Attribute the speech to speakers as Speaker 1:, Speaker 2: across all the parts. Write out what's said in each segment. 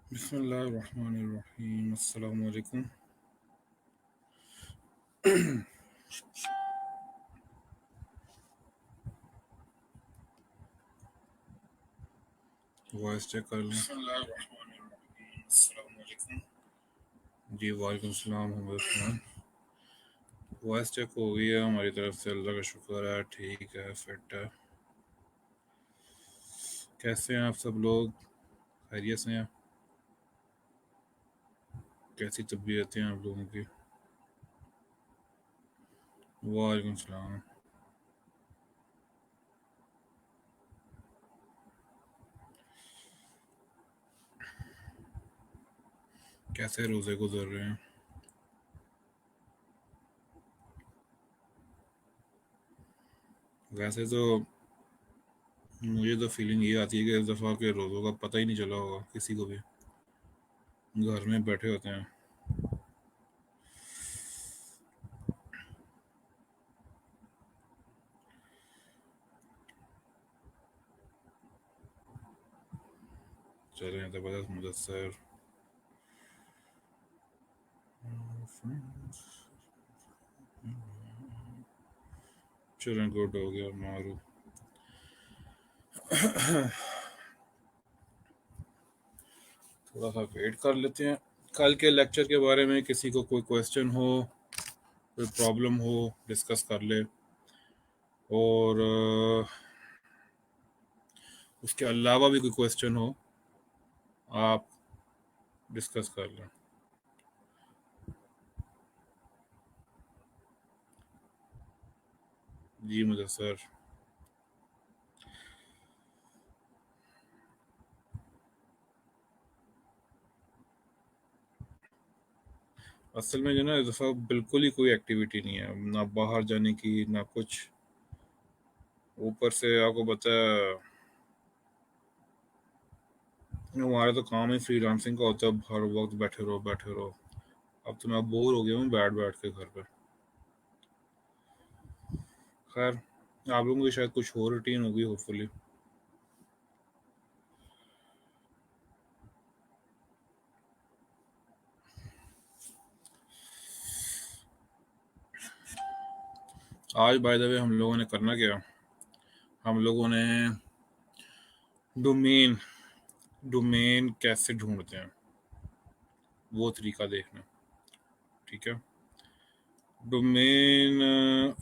Speaker 1: बिस्मिल्लाहिर्रहमानिर्रहीम। अस्सलाम वालेकुम। वॉइस चेक कर लें। बिस्मिल्लाहिर्रहमानिर्रहीम। अस्सलाम वालेकुम। जी वालेकुम सलाम। वॉइस चेक हो गई है हमारी तरफ से, अल्लाह का शुक्र है, ठीक है, फिट है। कैसे हैं आप सब लोग? खैरियत से हैं? कैसी तबीयतें हैं आप लोगों की? वालेकुम सलाम। कैसे रोज़े गुजर रहे हैं? वैसे तो मुझे तो फीलिंग ये आती है कि इस दफ़ा के रोज़ों का पता ही नहीं चला होगा किसी को भी। घर में बैठे होते हैं। चलें ज़बरदस्त मुदस्सर। चलें, गुड हो गया मारू। थोड़ा सा वेट कर लेते हैं। कल के लेक्चर के बारे में किसी को कोई क्वेश्चन हो, कोई प्रॉब्लम हो, डिस्कस कर ले। और उसके अलावा भी कोई क्वेश्चन हो, आप डिस्कस कर लें। जी मुझे सर। असल में जो ना इस दफ़ा बिल्कुल ही कोई एक्टिविटी नहीं है, ना बाहर जाने की ना कुछ। ऊपर से आपको पता है हमारा तो काम ही फ्रीलांसिंग का होता है, हर वक्त बैठे रहो बैठे रहो। अब तो मैं बोर हो गया हूँ बैठ बैठ के घर पर। खैर, आप लोगों की शायद कुछ और रूटीन होगी होपफुली। आज बाय द वे हम लोगों ने करना क्या, हम लोगों ने डोमेन डोमेन कैसे ढूंढते हैं वो तरीका देखना। ठीक है, डोमेन।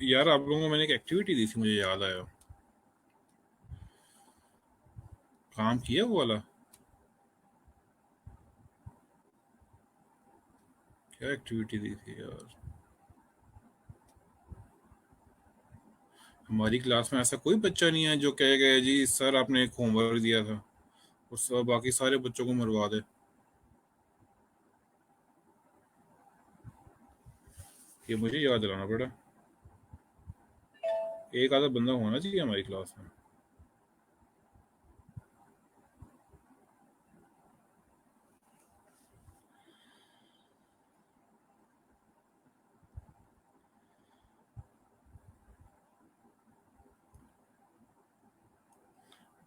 Speaker 1: यार आप लोगों को मैंने एक एक्टिविटी दी थी, मुझे याद आया। काम किया वो वाला? क्या एक्टिविटी दी थी यार? हमारी क्लास में ऐसा कोई बच्चा नहीं है जो कहेगा जी सर आपने एक होमवर्क दिया था और सब बाकी सारे बच्चों को मरवा दे। ये मुझे याद दिलाना पड़ा। एक आधा बंदा होना चाहिए हमारी क्लास में।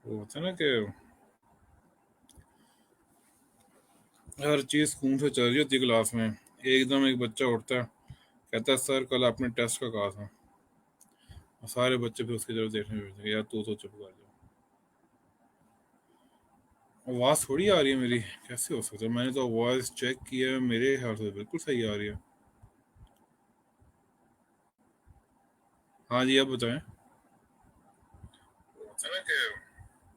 Speaker 1: वो होता है ना कि हर चीज़ खून से चल रही होती है क्लास में, एकदम एक बच्चा उठता है, कहता है सर कल आपने टेस्ट का कहा था, और सारे बच्चे फिर उसकी तरफ देखने लगते हैं, यार तू तो चुप कर जा। आवाज़ थोड़ी आ रही है मेरी, कैसे हो सकता है? मैंने तो आवाज़ चेक किया है, मेरे ख्याल से बिल्कुल सही आ रही है। हाँ जी, अब बताएं। होता है ना कि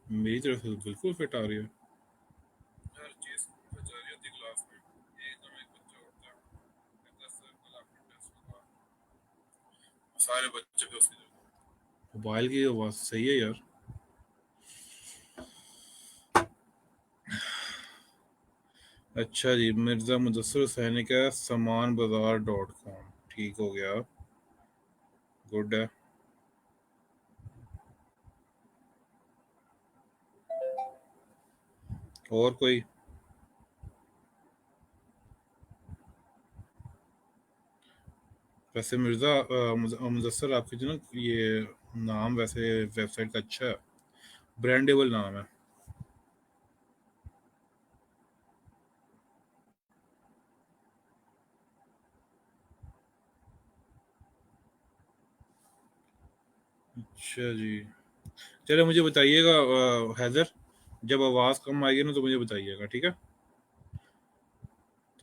Speaker 1: मेरी तरफ से तो बिल्कुल फिट आ रही है। हर चीज़ फिट आ रही होती क्लास में, एकदम एक बच्चा उठता है, कहता है सर कल आपने टेस्ट का कहा, सारे बच्चे फिर उसकी तरफ। मोबाइल की आवाज़ सही है यार। अच्छा जी, मिर्ज़ा मुदस्सिर हुसैनी का सामान बाजार .com, ठीक हो गया, गुड है। और कोई? वैसे मिर्ज़ा मुदस्सिर आपकी जो ना ये नाम वैसे वेबसाइट का अच्छा है, ब्रांडेबल नाम है। अच्छा जी। चलो मुझे बताइएगा हैदर, जब आवाज़ कम आएगी ना तो मुझे बताइएगा, ठीक है?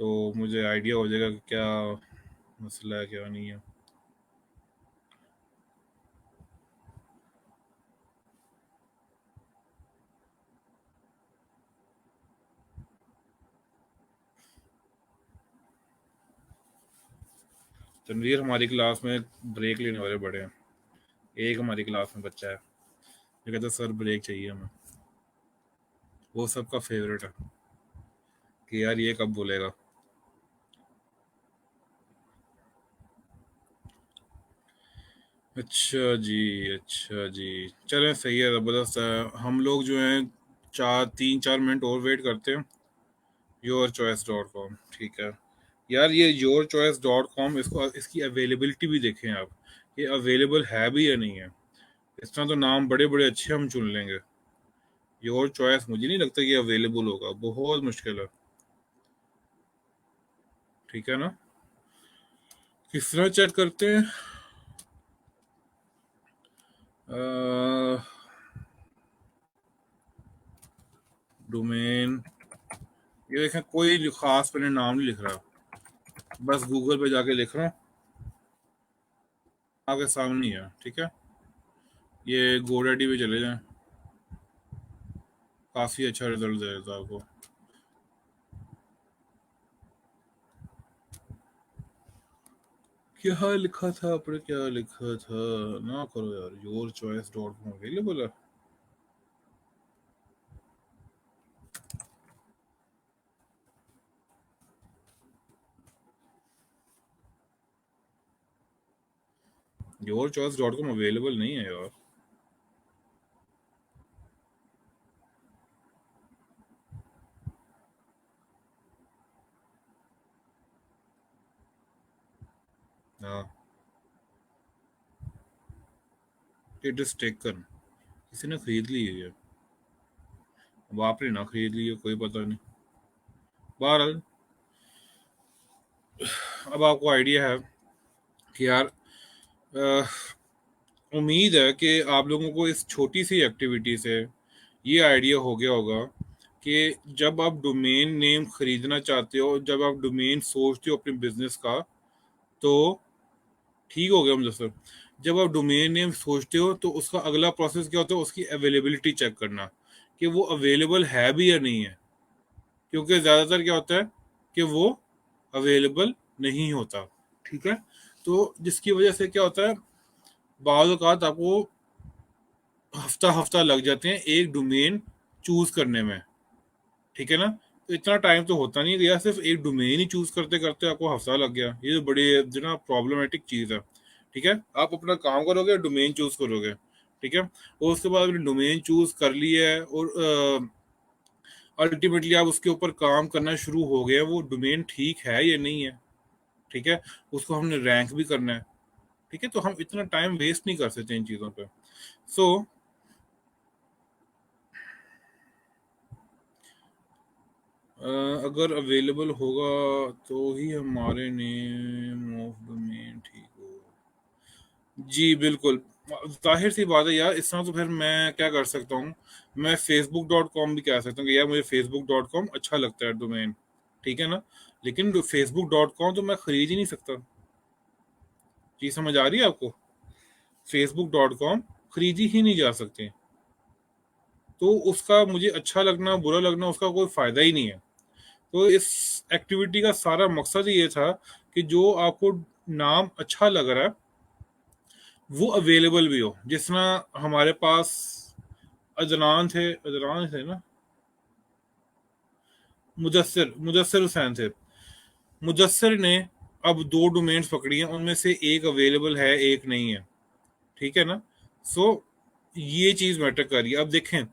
Speaker 1: तो मुझे आइडिया हो जाएगा कि क्या मसला है क्या नहीं है। तनवीर हमारी क्लास में ब्रेक लेने वाले बड़े हैं। एक हमारी क्लास में बच्चा है जो कहता है सर ब्रेक चाहिए हमें। वो सबका फेवरेट है कि यार ये कब बोलेगा। अच्छा जी, अच्छा जी। चलें सही है, ज़बरदस्त है। हम लोग जो हैं 3-4 मिनट और वेट करते हैं। yourchoice.com, ठीक है। यार ये yourchoice.com, इसको इसकी अवेलेबिलिटी भी देखें आप, ये अवेलेबल है भी या नहीं है। इस तरह तो नाम बड़े बड़े अच्छे हम चुन लेंगे। योर चॉइस मुझे नहीं लगता कि अवेलेबल होगा, बहुत मुश्किल है। ठीक है ना? किस तरह चेक करते हैं? डोमेन, ये देखें कोई खास मैंने नाम नहीं लिख रहा, बस गूगल पे जाके लिख रहा हूँ, आपके सामने ही है, ठीक है। ये गोडैडी पे चले जाएं, काफ़ी अच्छा रिजल्ट दे देता है आपको। क्या लिखा था आपने, क्या लिखा था? ना करो यार, your choice dot com available है। Your choice dot com available नहीं है यार। हाँ, इट इज टेकन, किसी ने खरीद ली है ये। अब आपने ना खरीद ली है कोई पता नहीं। बहरहाल, अब आपको आइडिया है कि यार अ, उम्मीद है कि आप लोगों को इस छोटी सी एक्टिविटी से ये आइडिया हो गया होगा कि जब आप डोमेन नेम खरीदना चाहते हो, जब आप डोमेन सोचते हो अपने बिजनेस का, तो ठीक हो गया मुझे। जब आप डोमेन नेम सोचते हो तो उसका अगला प्रोसेस क्या होता है, उसकी अवेलेबिलिटी चेक करना कि वो अवेलेबल है भी या नहीं है। क्योंकि ज़्यादातर क्या होता है कि वो अवेलेबल नहीं होता, ठीक है। तो जिसकी वजह से क्या होता है, बाज़ औक़ात आपको हफ्ता हफ्ता लग जाते हैं एक डोमेन चूज करने में, ठीक है ना। तो इतना टाइम तो होता नहीं है यार, सिर्फ एक डोमेन ही चूज करते करते आपको हफ्ता लग गया, ये तो बड़ी जो ना प्रॉब्लमेटिक चीज़ है। ठीक है, आप अपना काम करोगे, डोमेन चूज करोगे, ठीक है, और उसके बाद आपने डोमेन चूज कर लिया है और अल्टीमेटली आप उसके ऊपर काम करना शुरू हो गए, वो डोमेन ठीक है या नहीं है, ठीक है, उसको हमने रैंक भी करना है, ठीक है। तो हम इतना टाइम वेस्ट नहीं कर सकते इन चीज़ों पे। सो अगर अवेलेबल होगा तो ही हमारे नेम ऑफ डोमेन ठीक हो। जी बिल्कुल, जाहिर सी बात है यार, इस तरह तो फिर मैं क्या कर सकता हूँ, मैं facebook.com भी कह सकता हूँ कि यार मुझे facebook.com अच्छा लगता है डोमेन, ठीक है ना। लेकिन facebook.com तो मैं खरीद ही नहीं सकता। जी समझ आ रही है आपको? facebook.com खरीदी ही नहीं जा सकती, तो उसका मुझे अच्छा लगना बुरा लगना उसका कोई फायदा ही नहीं है। तो इस एक्टिविटी का सारा मकसद ये था कि जो आपको नाम अच्छा लग रहा है वो अवेलेबल भी हो। जिस तरह हमारे पास अदनान थे ना, मुदस्सिर मुदस्सिर हुसैन थे। मुदस्सिर ने अब दो डोमेन्स पकड़ी हैं, उनमें से एक अवेलेबल है एक नहीं है, ठीक है ना। सो ये चीज मैटर कर रही है। अब देखें,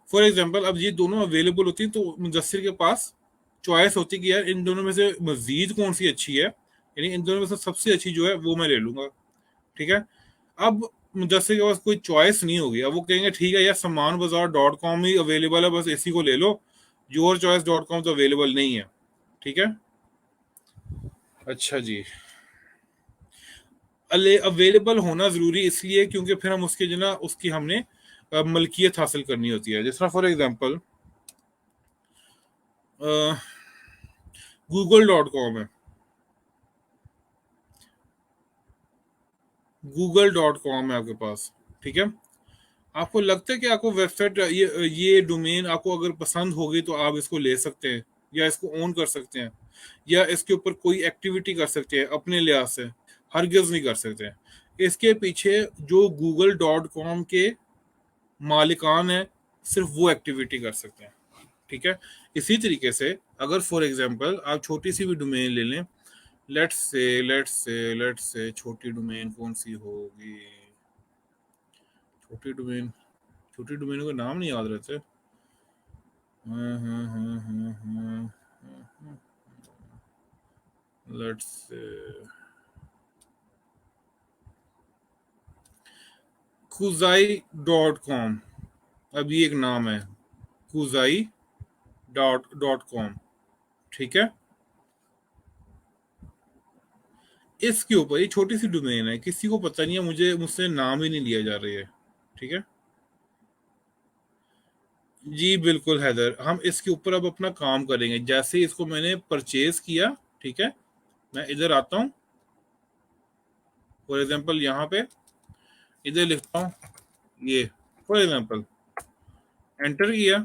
Speaker 1: फॉर एग्जांपल अब ये दोनों अवेलेबल होती हैं तो मुदस्सिर के पास चॉइस होती है कि यार इन दोनों में से मजीद कौन सी अच्छी है, यानी इन दोनों में से सबसे अच्छी जो है वो मैं ले लूंगा, ठीक है। अब मुदस्सिर के पास कोई चॉइस नहीं होगी, अब वो कहेंगे ठीक है यार सामान बाजार डॉट कॉम ही अवेलेबल है, बस इसी को ले लो, योर चॉइस डॉट कॉम तो अवेलेबल नहीं है, ठीक है। अच्छा जी। अवेलेबल होना जरूरी इसलिए क्योंकि फिर हम उसके जो ना उसकी हमने मलकियत हासिल करनी होती है। जिस तरह फॉर एग्जांपल google.com है, google.com है आपके पास, ठीक है। आपको लगता है कि आपको वेबसाइट ये डोमेन आपको अगर पसंद होगी तो आप इसको ले सकते हैं या इसको ओन कर सकते हैं या इसके ऊपर कोई एक्टिविटी कर सकते हैं अपने लिहाज से? हरगिज नहीं कर सकते हैं। इसके पीछे जो google.com के मालिकान है सिर्फ वो एक्टिविटी कर सकते हैं, ठीक है। इसी तरीके से अगर फॉर एग्जांपल आप छोटी सी भी डोमेन ले लें, लेट्स से छोटी डोमेन कौन सी होगी? छोटी डोमेन, छोटी डोमेन का नाम नहीं याद रहते। लेट्स से kuzaई.com, अभी एक नाम है kuzaई.com, ठीक है। इसके ऊपर ये छोटी सी डोमेन है, किसी को पता नहीं है, मुझसे नाम ही नहीं लिया जा रही है, ठीक है। जी बिल्कुल हैदर, हम इसके ऊपर अब अपना काम करेंगे। जैसे इसको मैंने परचेज किया, ठीक है, मैं इधर आता हूँ, फॉर एग्जांपल यहाँ पे इधर लिखता हूँ ये, फॉर एग्जांपल एंटर किया,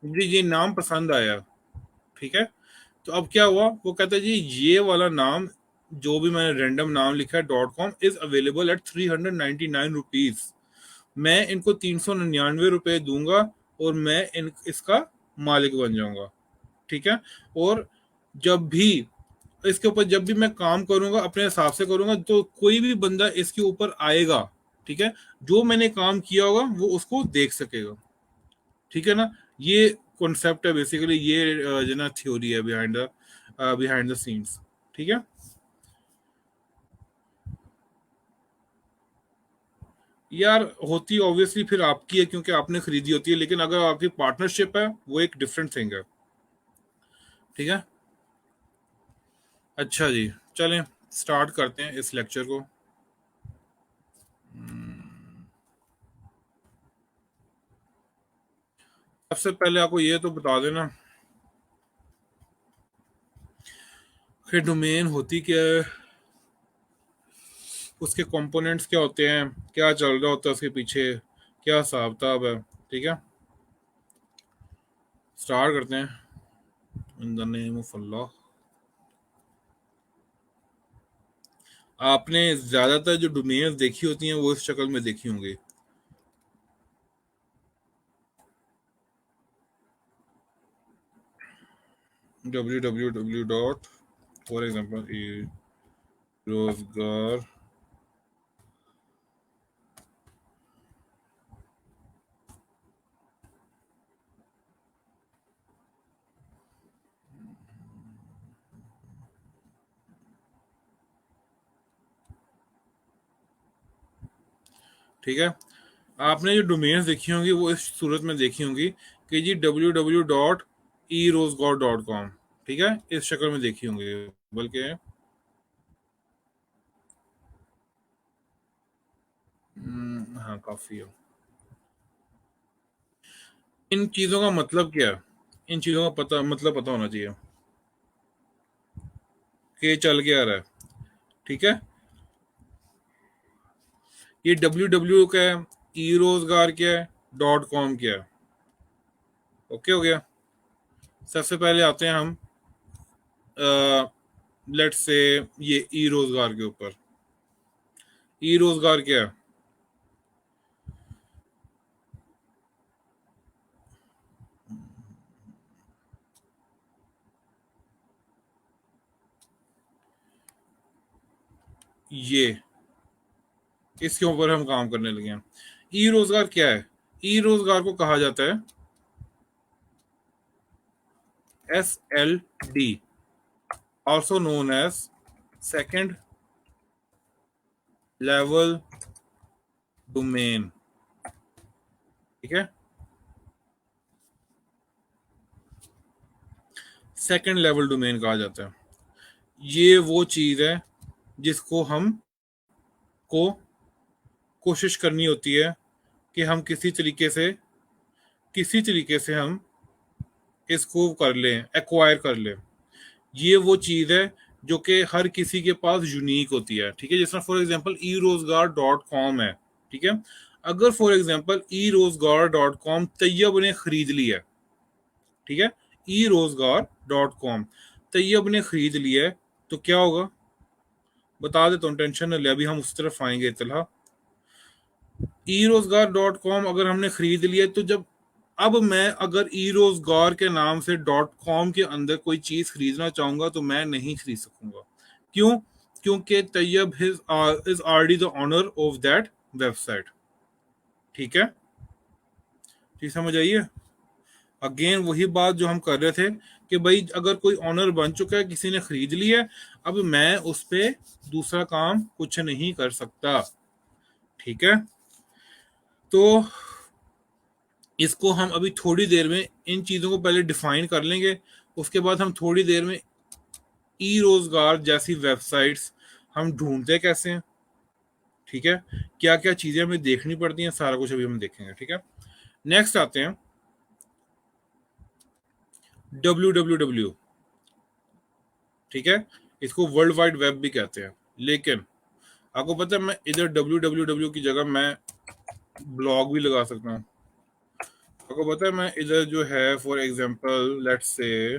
Speaker 1: मुझे ये नाम पसंद आया, ठीक है। तो अब क्या हुआ, वो कहता है जी ये वाला नाम जो भी मैंने रैंडम नाम लिखा है .com is available at 399 rupees. मैं इनको 399 रुपये दूंगा और मैं इसका मालिक बन जाऊंगा, ठीक है। और जब भी इसके ऊपर जब भी मैं काम करूंगा अपने हिसाब से करूंगा तो कोई भी बंदा इसके ऊपर आएगा, ठीक है, जो मैंने काम किया होगा वो उसको देख सकेगा, ठीक है ना। ये कॉन्सेप्ट है बेसिकली, ये जो ना थ्योरी है बिहाइंड द सीन्स, ठीक है। यार होती ऑब्वियसली फिर आपकी है क्योंकि आपने खरीदी होती है, लेकिन अगर आपकी पार्टनरशिप है वो एक डिफरेंट थिंग है, ठीक है। अच्छा जी, चलें स्टार्ट करते हैं इस लेक्चर को। सबसे पहले आपको ये तो बता देना कि डोमेन होती क्या है, उसके कंपोनेंट्स क्या होते हैं, क्या चल रहा होता है उसके पीछे, क्या हिसाब किताब है, ठीक है। स्टार्ट करते हैं इन द नेम ऑफ अल्लाह। आपने ज्यादातर जो डोमेन्स देखी होती हैं वो इस शक्ल में देखी होंगी। www डॉट फॉर एग्जाम्पल रोजगार, ठीक है। आपने जो डोमेन्स देखी होंगी वो इस सूरत में देखी होंगी कि जी www.erosegaur.com, ठीक है, इस शक्ल में देखी होंगी, बल्कि हाँ काफी है। इन चीजों का मतलब क्या है, इन चीजों का पता होना चाहिए कि चल क्या रहा है, ठीक है। ये www क्या है, ई रोजगार क्या है, .com क्या है, ओके हो गया। सबसे पहले आते हैं हम लेट्स से ये ई रोजगार के ऊपर। ई रोजगार क्या है? ये इसके ऊपर हम काम करने लगे हैं। ई रोजगार क्या है? ई रोजगार को कहा जाता है SLD, also known as second level domain, ठीक है। सेकेंड लेवल डोमेन कहा जाता है। ये वो चीज है जिसको हम को कोशिश करनी होती है कि हम किसी तरीके से हम इसको कर लें, एक्वायर कर लें। ये वो चीज़ है जो कि हर किसी के पास यूनिक होती है, ठीक है। जैसे फॉर एग्जांपल e रोजगार.com है, ठीक है। अगर फॉर एग्जांपल e रोजगार.com तैयब ने खरीद लिया है, ठीक है, e रोजगार.com तैयब ने खरीद लिया है, तो क्या होगा बता देता हूँ, टेंशन न ले, अभी हम उस तरफ आएंगे। इतला e रोजगार.com अगर हमने खरीद लिया तो जब अब मैं अगर ई रोजगार के नाम से .com के अंदर कोई चीज खरीदना चाहूंगा तो मैं नहीं खरीद सकूंगा। क्यों? क्योंकि Tayyab is already the owner of that website, ठीक है। ठीक समझ आइए। अगेन वही बात जो हम कर रहे थे कि भाई अगर कोई ऑनर बन चुका है, किसी ने खरीद लिया है, अब मैं उस पे दूसरा काम कुछ नहीं कर सकता, ठीक है। तो इसको हम अभी थोड़ी देर में इन चीज़ों को पहले डिफाइन कर लेंगे, उसके बाद हम थोड़ी देर में ई रोजगार जैसी वेबसाइट्स हम ढूंढते कैसे हैं, ठीक है, क्या क्या चीज़ें हमें देखनी पड़ती हैं, सारा कुछ अभी हम देखेंगे, ठीक है। नेक्स्ट आते हैं www, ठीक है। इसको वर्ल्ड वाइड वेब भी कहते हैं, लेकिन आपको पता है मैं इधर www की जगह मैं ब्लॉग भी लगा सकता हूँ। आपको पता है मैं इधर जो है for example let's say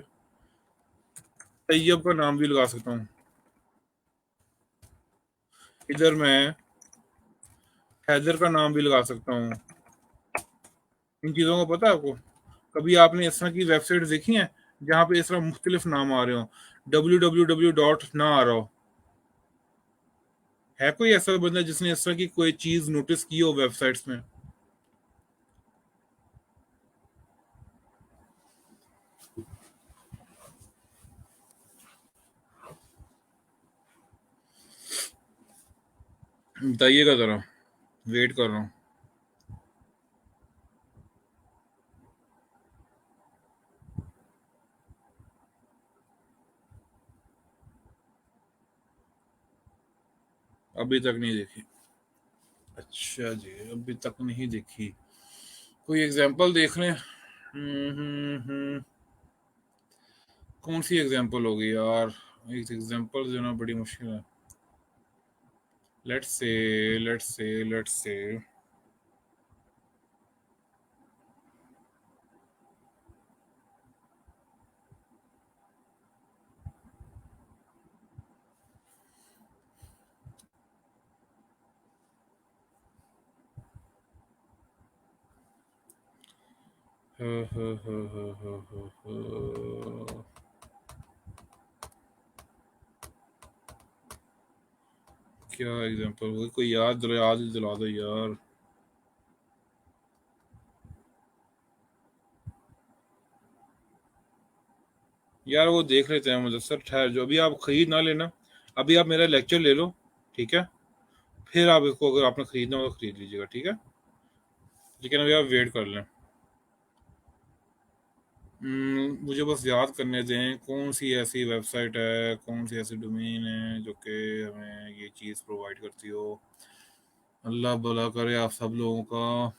Speaker 1: Tayyab का नाम भी लगा सकता हूँ, इधर मैं हैदर का नाम भी लगा सकता हूँ। इन चीज़ों को पता है आपको? कभी आपने इस तरह की वेबसाइट देखी हैं जहाँ पे इस तरह मुख्तलिफ नाम आ रहे हो, www डॉट ना आ रहा हो? है कोई ऐसा बंदा जिसने इस तरह की कोई चीज़ नोटिस की हो वेबसाइट्स में? बताइएगा ज़रा, वेट कर रहा हूँ। अभी तक नहीं देखी? अच्छा जी, अभी तक नहीं देखी। कोई एग्जांपल देख लें। कौन सी एग्जांपल होगी यार? एक एग्जांपल देना बड़ी मुश्किल है। लेट्स से क्या एग्जांपल होगी? कोई याद दिला दो यार। यार वो देख लेते हैं मुझे सर, ठहर जो, अभी आप खरीद ना लेना। अभी आप मेरा लेक्चर ले लो, ठीक है, फिर आप इसको अगर आपने खरीदना हो तो खरीद लीजिएगा, ठीक है। लेकिन अभी आप वेट कर लें। मुझे बस याद करने दें कौन सी ऐसी वेबसाइट है, कौन सी ऐसी डोमेन है जो कि हमें ये चीज़ प्रोवाइड करती हो। अल्लाह भला करे आप सब लोगों का।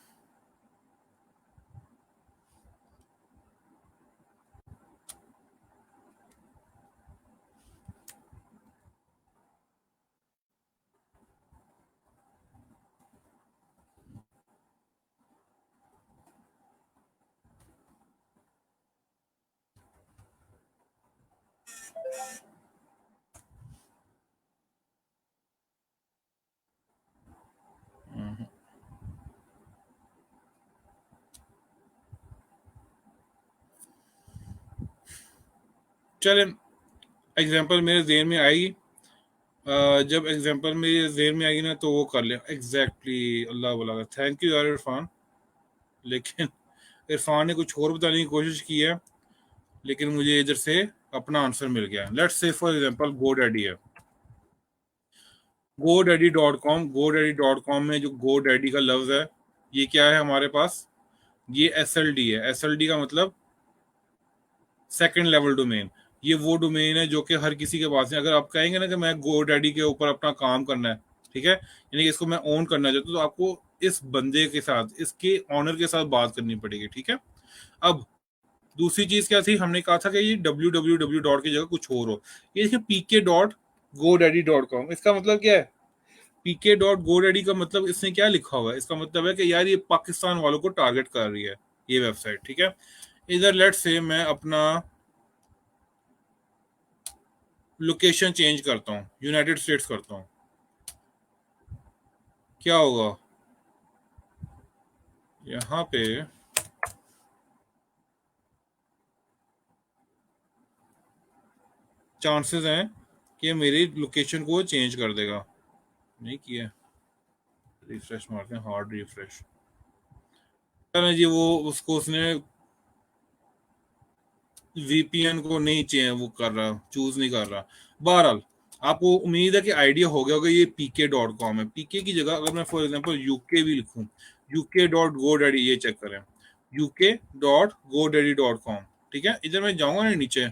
Speaker 1: चले, एग्जांपल मेरे जहन में आएगी। जब एग्जांपल मेरे जहन में आएगी ना तो वो कर ले एग्जैक्टली। अल्लाह भला, थैंक यू यार इरफान। लेकिन इरफान ने कुछ और बताने की कोशिश की है, लेकिन मुझे इधर से अपना आंसर मिल गया। Let's say for example GoDaddy है। GoDaddy.com में जो GoDaddy का लफ्ज है, ये क्या है हमारे पास? ये SLD है। SLD का मतलब सेकंड लेवल डोमेन। ये वो डोमेन है जो कि हर किसी के पास है। अगर आप कहेंगे ना कि मैं GoDaddy के ऊपर अपना काम करना है, ठीक है, यानी कि इसको मैं ओन करना चाहता हूँ, तो आपको इस बंदे के साथ, इसके ऑनर के साथ बात करनी पड़ेगी। ठीक है, अब दूसरी चीज क्या थी, हमने कहा था कि ये www डॉट की जगह कुछ और हो। ये देखिए pk.godaddy.com, इसका मतलब क्या है? pk.godaddy का मतलब इसने क्या लिखा हुआ है? इसका मतलब है कि यार ये पाकिस्तान वालों को टारगेट कर रही है ये वेबसाइट। ठीक है, इधर लेट से मैं अपना लोकेशन चेंज करता हूँ, यूनाइटेड स्टेट्स करता हूँ, क्या होगा? यहाँ पे चांसेस हैं कि मेरी लोकेशन को चेंज कर देगा। नहीं किया, रिफ्रेश मारते हैं, हार्ड रिफ्रेश। चलो जी, वो उसको उसने वीपीएन को नहीं चाहिए, वो कर रहा, चूज नहीं कर रहा। बहरहाल आपको उम्मीद है कि आइडिया हो गया होगा ये pk.com है। पीके की जगह अगर मैं फॉर एग्जांपल यूके भी लिखूं, uk.godaddy, ये चेक करें, uk.godaddy.com। ठीक है, इधर मैं जाऊंगा ना नीचे,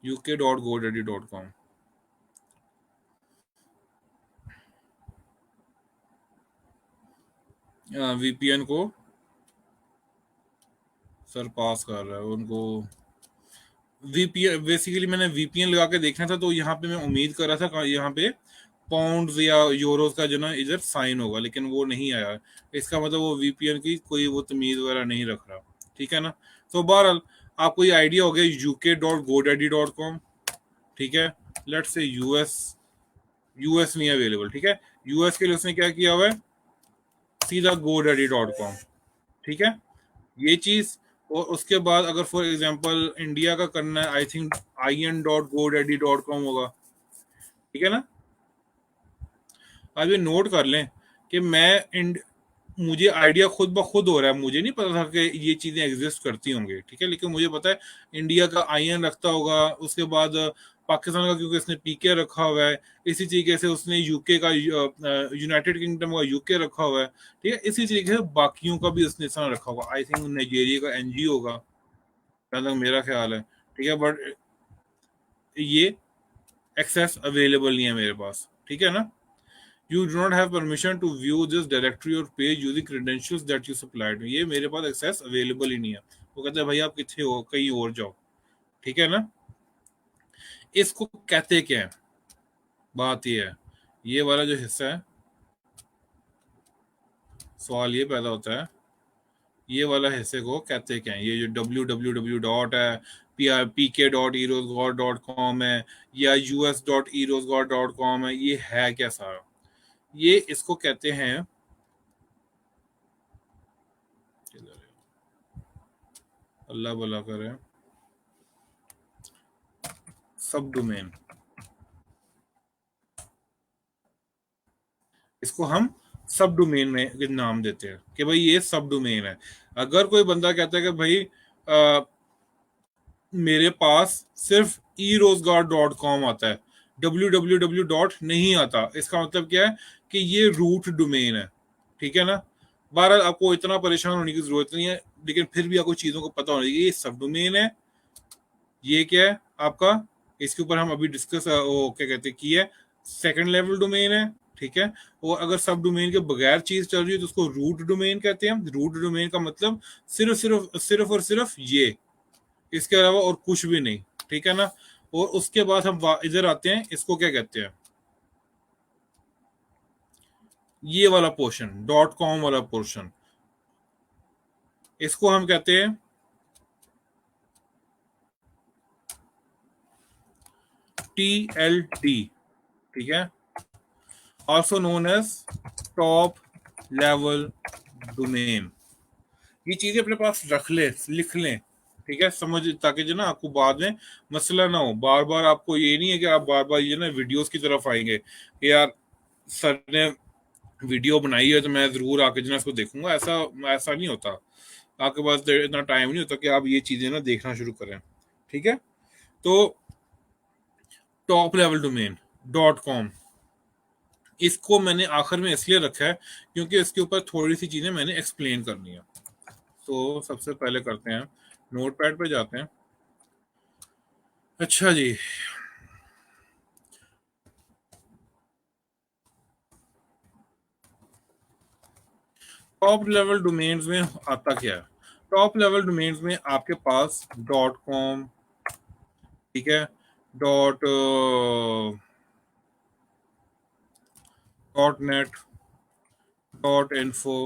Speaker 1: uk.godaddy.com, वीपीएन को सरपास कर रहा है उनको। वीपीएन बेसिकली मैंने वीपीएन लगा के देखना था, तो यहाँ पे मैं उम्मीद कर रहा था यहाँ पे पाउंड्स या यूरोस का जो ना इधर साइन होगा, लेकिन वो नहीं आया। इसका मतलब वो वीपीएन की कोई वो तमीज वगैरह नहीं रख रहा। ठीक है ना, तो बहरहाल आपको ये आइडिया हो गया uk.godaddy.com। ठीक है, लेट्स से यूएस, यूएस नहीं अवेलेबल। ठीक है, यूएस के लिए उसने क्या किया हुआ है, सीधा godaddy.com। ठीक है, ये चीज। और उसके बाद अगर फॉर एग्जांपल इंडिया का करना है, आई थिंक in.godaddy.com होगा। ठीक है ना, अब ये नोट कर लें कि मुझे आइडिया खुद ब खुद हो रहा है, मुझे नहीं पता था कि ये चीजें एग्जिस्ट करती होंगी। ठीक है, लेकिन मुझे पता है इंडिया का आईएन रखता होगा, उसके बाद पाकिस्तान का क्योंकि उसने पीके रखा हुआ है, इसी तरीके से उसने यूके का, यूनाइटेड किंगडम का यूके रखा हुआ है। ठीक है, इसी तरीके से बाकियों का भी उसने इस रखा होगा, आई थिंक नाइजीरिया का एनजीओ होगा, जहाँ तक मेरा ख्याल है। ठीक है, बट ये एक्सेस अवेलेबल नहीं है मेरे पास। ठीक है ना, you do not have permission to view this directory or page using credentials that you supplied, ये मेरे पास एक्सेस अवेलेबल ही नहीं है। वो कहते हैं भाई आप कितने हो, कहीं और जाओ। ठीक है ना, इसको कहते क्या है, बात ये है, ये वाला जो हिस्सा है, सवाल ये पैदा होता है, ये वाला हिस्से को कहते क्या है? ये जो www डॉट है, pk.eroesgod.com है, या us.eroesgod.com है, ये है क्या सारा? ये इसको कहते हैं, अल्लाह भला करे, सब डोमेन। इसको हम सब डोमेन में नाम देते हैं कि भाई ये सब डोमेन है। अगर कोई बंदा कहता है कि भाई मेरे पास सिर्फ eroseguard.com आता है, www डॉट नहीं आता, इसका मतलब क्या है कि ये रूट डोमेन है। ठीक है ना, बहरहाल आपको इतना परेशान होने की जरूरत नहीं है, लेकिन फिर भी आपको चीजों को पता होना चाहिए, ये सब डोमेन है, ये क्या है आपका, इसके ऊपर हम अभी डिस्कस वो क्या कहते हैं की है, सेकंड लेवल डोमेन है। ठीक है, और अगर सब डोमेन के बगैर चीज चल रही है तो उसको रूट डोमेन कहते हैं। रूट डोमेन का मतलब सिर्फ सिर्फ सिर्फ और सिर्फ ये, इसके अलावा और कुछ भी नहीं। ठीक है ना, और उसके बाद हम इधर आते हैं, इसको क्या कहते हैं, ये वाला पोर्शन, डॉट कॉम वाला पोर्शन, इसको हम कहते हैं TLD। ठीक है, also known as top level domain. ये चीजें अपने पास रख ले, लिख लें। ठीक है, समझ, ताकि जो ना आपको बाद में मसला ना हो। बार बार आपको ये नहीं है कि आप बार बार ये ना वीडियोस की तरफ आएंगे कि यार सर ने वीडियो बनाई है तो मैं जरूर आके जो ना इसको देखूंगा, ऐसा ऐसा नहीं होता। आपके पास इतना टाइम नहीं होता कि आप ये चीजें ना देखना शुरू करें। ठीक है, तो टॉप लेवल डोमेन .com, इसको मैंने आखिर में इसलिए रखा है क्योंकि इसके ऊपर थोड़ी सी चीजें मैंने एक्सप्लेन करनी है। तो सबसे पहले करते हैं, नोटपैड पे जाते हैं। अच्छा जी, टॉप लेवल डोमेन्स में आता क्या है? टॉप लेवल डोमेन्स में आपके पास .com, ठीक है, डॉट .net, .info,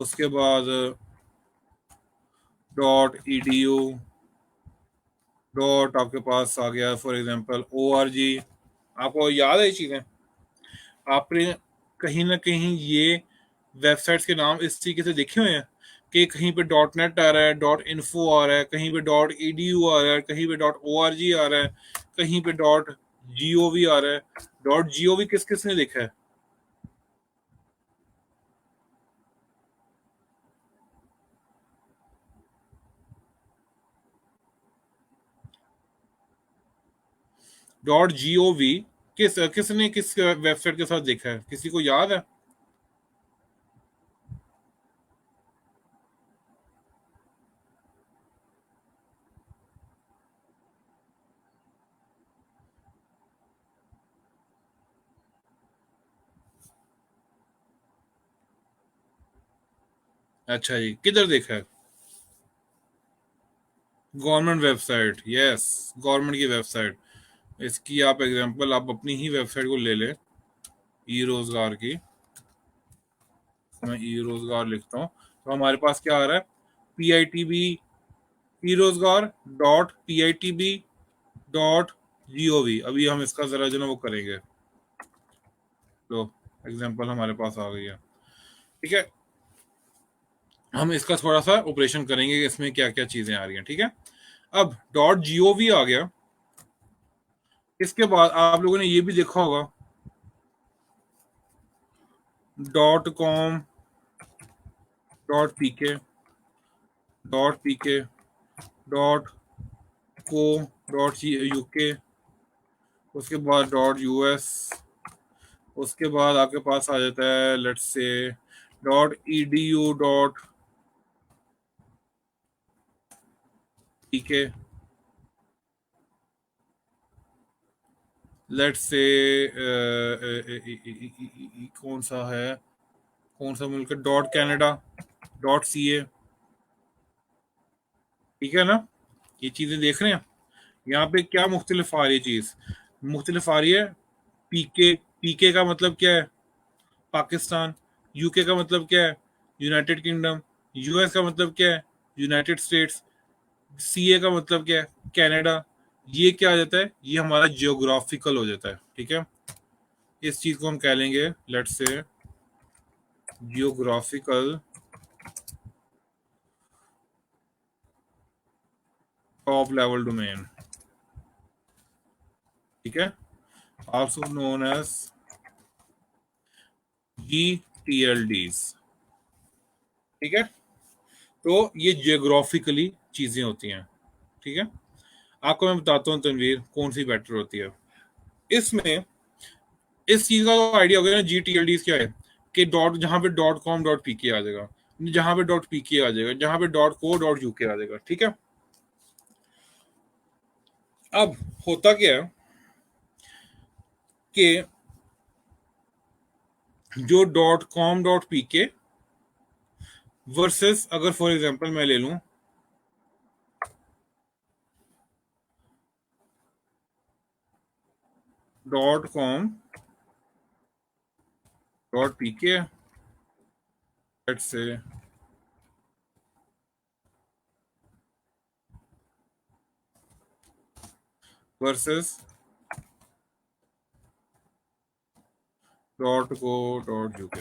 Speaker 1: उसके बाद .edu, डॉट आपके पास आ गया फॉर एग्जांपल org। आपको याद है ये चीजें? आपने कहीं ना कहीं ये वेबसाइट्स के नाम इस तरीके से देखे हुए हैं कि कहीं पे .net आ रहा है, .info आ रहा है, कहीं पे .edu आ रहा है, कहीं पे .org आ रहा है, कहीं पे .gov आ रहा है। .gov किस किस ने देखा है? .gov किसने किस वेबसाइट के साथ देखा है? किसी को याद है? अच्छा जी, किधर देखा है? गवर्नमेंट वेबसाइट, यस, गवर्नमेंट की वेबसाइट। इसकी आप एग्जांपल आप अपनी ही वेबसाइट को ले लें, ई रोजगार की। मैं ई रोजगार लिखता हूँ तो हमारे पास क्या आ रहा है? PITB, ई रोजगार .pitb.gov। अभी हम इसका जरा जो ना वो करेंगे, तो एग्जांपल हमारे पास आ गई है, ठीक है। हम इसका थोड़ा सा ऑपरेशन करेंगे कि इसमें क्या क्या चीजें आ रही हैं, ठीक है। अब .gov आ गया। इसके बाद आप लोगों ने ये भी देखा होगा .com, .pk, .pk, .co, .uk, उसके बाद .us, उसके बाद आपके पास आ जाता है let's say .edu, .pk, let's say कौन सा है, कौन सा मुल्क, .canada, .ca, ठीक है ना। ये चीजें देख रहे हैं, यहाँ पे क्या मुख्तलिफ आ रही है चीज, मुख्तलिफ आ रही है। पीके का मतलब क्या है? पाकिस्तान। यूके का मतलब क्या है? United kingdom. यूएस का मतलब क्या है? United states. सीए का मतलब क्या है? कनाडा। ये क्या आ जाता है? ये हमारा जियोग्राफिकल हो जाता है, ठीक है। इस चीज को हम कह लेंगे let's say geographical top level domain, ठीक है, आल्सो नोन एज GTLDs, ठीक है। तो ये जियोग्राफिकली चीजें होती हैं, ठीक है। आपको मैं बताता हूँ तनवीर कौन सी बेटर होती है इसमें। इस चीज का तो आइडिया हो गया ना, GTLD क्या है, कि डॉट जहां पे .com .pk आ जाएगा, जहां पे .pk आ जाएगा, जहां पे .co .uk आ जाएगा, ठीक है। अब होता क्या है कि जो .com .pk वर्सेस, अगर फॉर एग्जांपल मैं ले लूं .com .pk, let's say versus .co.uk।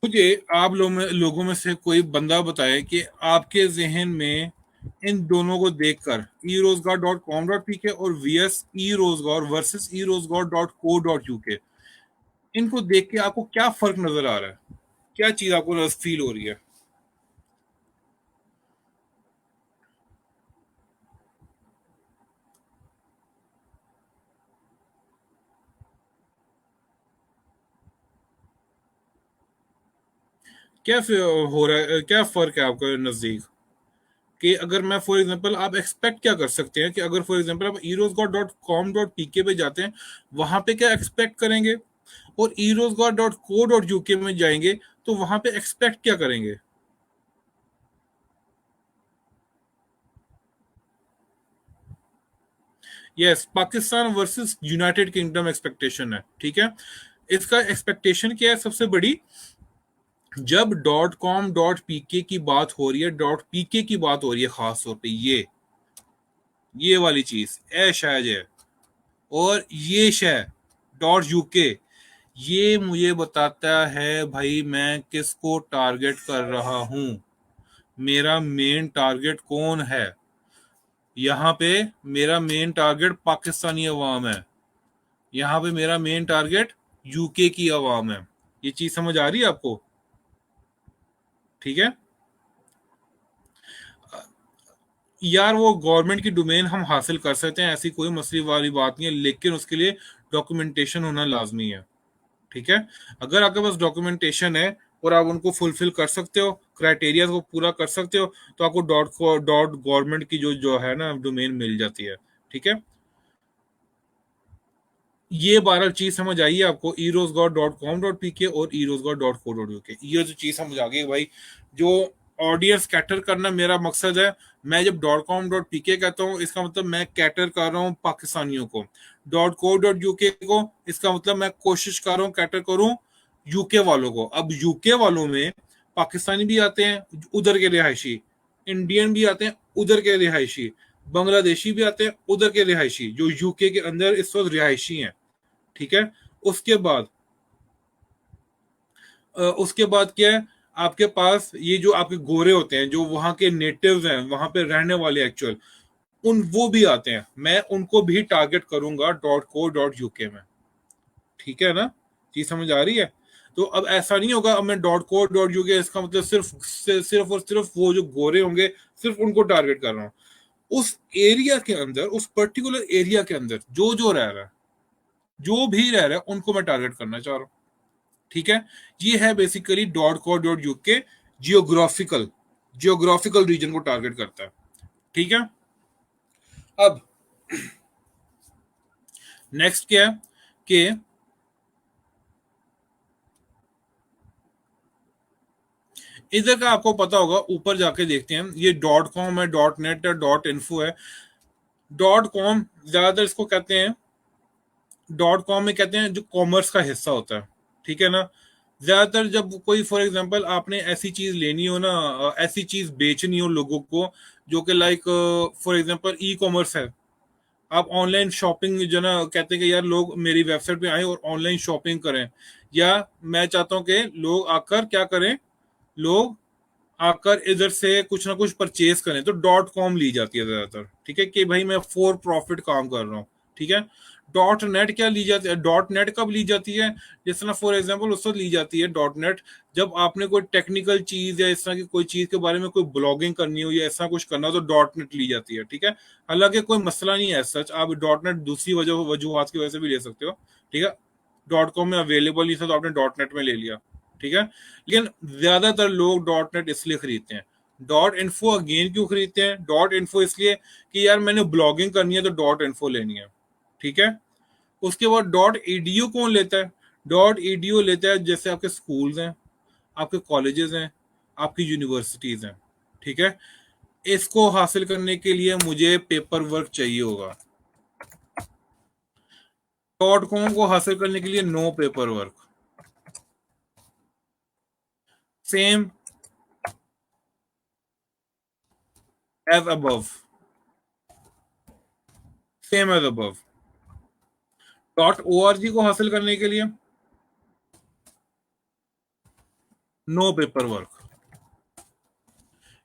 Speaker 1: मुझे आप लोगों में से कोई बंदा बताए कि आपके जहन में इन दोनों को देखकर, ई रोजगार .com.pk और VS ई रोजगार वर्सेस ई रोजगार .co.uk, इनको देख के आपको क्या फर्क नजर आ रहा है? क्या चीज आपको फील हो रही है? क्या हो रहा है, क्या फर्क है आपके नजदीक? कि अगर मैं फॉर एग्जांपल, आप एक्सपेक्ट क्या कर सकते हैं कि अगर फॉर एग्जांपल आप erosgod.com.pk पे जाते हैं, वहां पे क्या एक्सपेक्ट करेंगे, और erosgod.co.uk में जाएंगे तो वहां पे एक्सपेक्ट क्या करेंगे? Yes, Pakistan versus United kingdom expectation है, ठीक है। इसका एक्सपेक्टेशन क्या है सबसे बड़ी? जब .com.pk की बात हो रही है, .pk की बात हो रही है, खास तौर पे ये वाली चीज ए शायद है, और ये शय .uk, ये मुझे बताता है भाई मैं किसको टारगेट कर रहा हूं, मेरा मेन टारगेट कौन है। यहाँ पे मेरा मेन टारगेट पाकिस्तानी अवाम है, यहाँ पे मेरा मेन टारगेट यूके की अवाम है। ये चीज समझ आ रही है आपको? ठीक है यार, वो गवर्नमेंट की डोमेन हम हासिल कर सकते हैं, ऐसी कोई मसले वाली बात नहीं है, लेकिन उसके लिए डॉक्यूमेंटेशन होना लाजमी है, ठीक है। अगर आपके पास डॉक्यूमेंटेशन है और आप उनको फुलफिल कर सकते हो, क्राइटेरिया को पूरा कर सकते हो, तो आपको डॉट गवर्नमेंट की जो जो है ना डोमेन मिल जाती है, ठीक है। ये 12 चीज समझ आई है आपको, erosgod.com.pk और erosgod.co.uk, ये जो चीज समझ आ गई भाई। जो ऑडियंस कैटर करना मेरा मकसद है, मैं जब .com.pk कहता हूँ इसका मतलब मैं कैटर कर रहा हूँ पाकिस्तानियों को, .co.uk को इसका मतलब मैं कोशिश कर रहा हूँ कैटर करूँ यूके वालों को। अब यूके वालों में पाकिस्तानी भी आते हैं उधर के रिहायशी, इंडियन भी आते हैं उधर के रिहायशी, बांग्लादेशी भी आते हैं उधर के रिहायशी, जो यूके के अंदर इस वक्त रिहायशी हैं, ठीक है। उसके बाद उसके बाद क्या है, आपके पास ये जो आपके गोरे होते हैं, जो वहां के नेटिव्स हैं, वहां पे रहने वाले एक्चुअल, उन वो भी आते हैं, मैं उनको भी टारगेट करूंगा .co.uk में, ठीक है ना? चीज समझ आ रही है? तो अब ऐसा नहीं होगा अब मैं .co.uk, इसका मतलब सिर्फ और सिर्फ वो जो गोरे होंगे सिर्फ उनको टारगेट कर रहा हूँ। उस एरिया के अंदर, उस पर्टिकुलर एरिया के अंदर जो जो रह रहा है, जो भी रह रहा है, उनको मैं टारगेट करना चाह रहा हूँ, ठीक है। ये है basically .co.uk, geographical geographical region को टारगेट करता है, ठीक है। अब नेक्स्ट क्या है कि इधर का आपको पता होगा, ऊपर जाके देखते हैं, ये .com है, .net है, .info है। .com ज्यादातर इसको कहते हैं, .com में कहते हैं जो कॉमर्स का हिस्सा होता है, ठीक है ना। ज्यादातर जब कोई फॉर एग्जांपल आपने ऐसी चीज लेनी हो ना, ऐसी चीज बेचनी हो लोगों को, जो कि like for example e commerce है, आप ऑनलाइन शॉपिंग जो ना कहते हैं कि यार लोग मेरी वेबसाइट पे आए और ऑनलाइन शॉपिंग करें, या मैं चाहता हूं कि लोग आकर क्या करें, लोग आकर इधर से कुछ ना कुछ परचेज करें, तो .com ली जाती है ज्यादातर, ठीक है, कि भाई मैं फॉर प्रॉफिट काम कर रहा हूँ, ठीक है। .net क्या ली जाती है, .net कब ली जाती है, जिस तरह फॉर एग्जांपल उस वक्त ली जाती है .net, जब आपने कोई टेक्निकल चीज या इस तरह की कोई चीज के बारे में कोई ब्लॉगिंग करनी हो या ऐसा कुछ करना हो, तो .net ली जाती है, ठीक है। हालांकि कोई मसला नहीं है सच, आप .net दूसरी वजूहत की वजह से भी ले सकते हो, ठीक है। .com में अवेलेबल नहीं था तो आपने .net में ले लिया, ठीक है। लेकिन ज्यादातर लोग .net इसलिए खरीदते हैं। .info अगेन क्यों खरीदते हैं? .info इसलिए कि यार मैंने ब्लॉगिंग करनी है तो .info लेनी है, ठीक है। उसके बाद .edu कौन लेता है? .edu लेता है जैसे आपके स्कूल्स हैं, आपके कॉलेजेस हैं, आपकी यूनिवर्सिटीज हैं, ठीक है। इसको हासिल करने के लिए मुझे पेपर वर्क चाहिए होगा। .com को हासिल करने के लिए no paper work, same as above, same as above. .org को हासिल करने के लिए नो पेपर वर्क।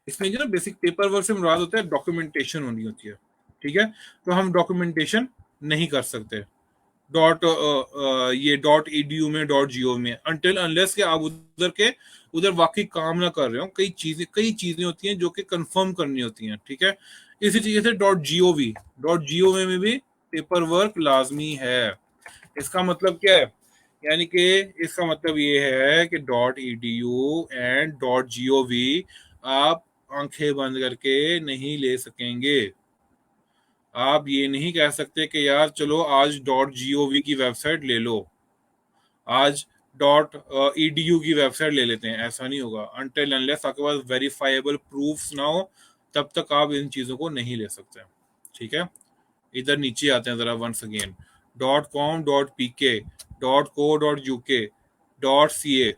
Speaker 1: इसमें जो ना बेसिक पेपर वर्क से मुराद होता है डॉक्यूमेंटेशन होनी होती है, ठीक है। तो हम डॉक्यूमेंटेशन नहीं कर सकते ये .edu में .gov में, अनटिल अनलेस के आप उधर वाकई काम ना कर रहे हो। कई चीजें होती हैं जो कि कंफर्म करनी होती हैं, ठीक है। इसी तरीके से .gov में भी पेपर वर्क लाजमी है। इसका मतलब क्या है? यानी कि इसका मतलब ये है कि .edu एंड .gov आप आंखें बंद करके नहीं ले सकेंगे। आप ये नहीं कह सकते कि यार चलो आज .gov की वेबसाइट ले लो, आज .edu की वेबसाइट ले लेते हैं, ऐसा नहीं होगा। अनटिल अनलेस आपके पास वेरीफाइबल प्रूफ्स ना हो, तब तक आप इन चीजों को नहीं ले सकते। ठीक है, इधर नीचे आते हैं जरा once again. .com .pk .co.uk .ca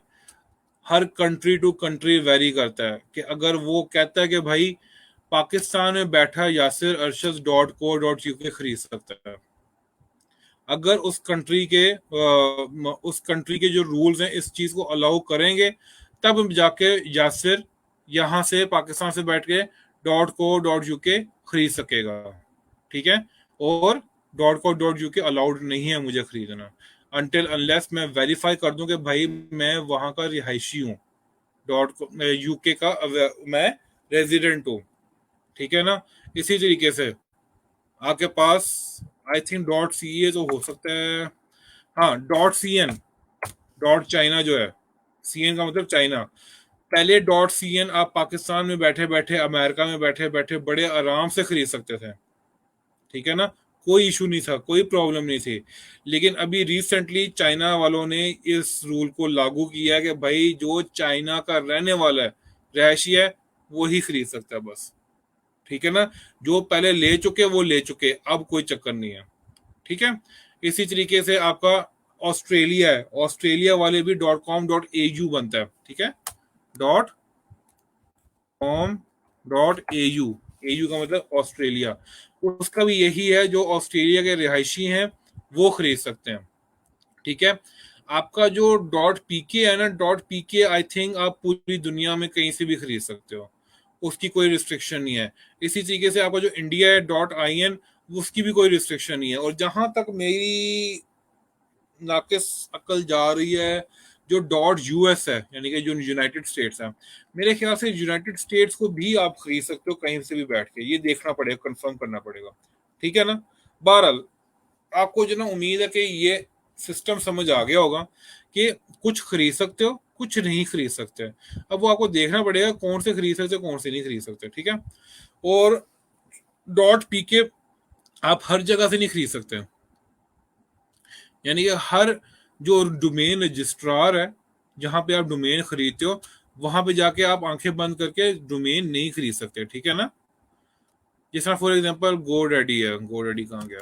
Speaker 1: हर कंट्री टू कंट्री वेरी करता है कि अगर वो कहता है कि भाई पाकिस्तान में बैठा यासिर अरशद .co.uk खरीद सकता है, अगर उस कंट्री के जो रूल्स हैं इस चीज को अलाउ करेंगे, तब जाके यासिर यहाँ से पाकिस्तान से बैठ के .co.uk खरीद सकेगा। ठीक है, और .co.uk अलाउड नहीं है मुझे खरीदना अनटिल अनलेस मैं वेरीफाई कर दूं कि भाई मैं वहां का रिहायशी हूँ, यूके का मैं रेजिडेंट हूँ। ठीक है ना, इसी तरीके से आपके पास आई थिंक .ca तो हो सकता है, हाँ .cn चाइना जो है, सीएन का मतलब चाइना। पहले .cn आप पाकिस्तान में बैठे बैठे, अमेरिका में बैठे बैठे बड़े आराम से खरीद सकते थे। ठीक है ना, कोई इशू नहीं था, कोई प्रॉब्लम नहीं थी। लेकिन अभी रिसेंटली चाइना वालों ने इस रूल को लागू किया कि भाई जो चाइना का रहने वाला है, रहायशी है, वो ही खरीद सकता है बस। ठीक है ना, जो पहले ले चुके वो ले चुके, अब कोई चक्कर नहीं है। ठीक है, इसी तरीके से आपका ऑस्ट्रेलिया है, ऑस्ट्रेलिया वाले भी .com.au बनता है। ठीक है, .com.au, एयू का मतलब ऑस्ट्रेलिया, उसका भी यही है, जो ऑस्ट्रेलिया के रिहायशी हैं वो खरीद सकते हैं। ठीक है, आपका जो .pk है ना, .pk आई थिंक आप पूरी दुनिया में कहीं से भी खरीद सकते हो, उसकी कोई रिस्ट्रिक्शन नहीं है। इसी तरीके से आपका जो इंडिया है .in, उसकी भी कोई रिस्ट्रिक्शन नहीं है। और जहां तक मेरी नाकिस अकल जा रही है, जो .us है, यानी कि जो यूनाइटेड स्टेट्स है, मेरे ख्याल से यूनाइटेड स्टेट्स को भी आप खरीद सकते हो कहीं से भी बैठ के, ये देखना पड़ेगा, कंफर्म करना पड़ेगा। ठीक है ना, बहरहाल आपको जो ना उम्मीद है कि ये सिस्टम समझ आ गया होगा कि कुछ खरीद सकते हो, कुछ नहीं खरीद सकते। अब वो आपको देखना पड़ेगा कौन से खरीद सकते हो, कौन से नहीं खरीद सकते। ठीक है, और .pk आप हर जगह से नहीं खरीद सकते, यानी कि हर जो डोमेन रजिस्ट्रार है, जहां पे आप डोमेन खरीदते हो, वहां पे जाके आप आंखें बंद करके डोमेन नहीं खरीद सकते। ठीक है ना, जिस तरह फॉर एग्जांपल GoDaddy है, GoDaddy कहाँ गया,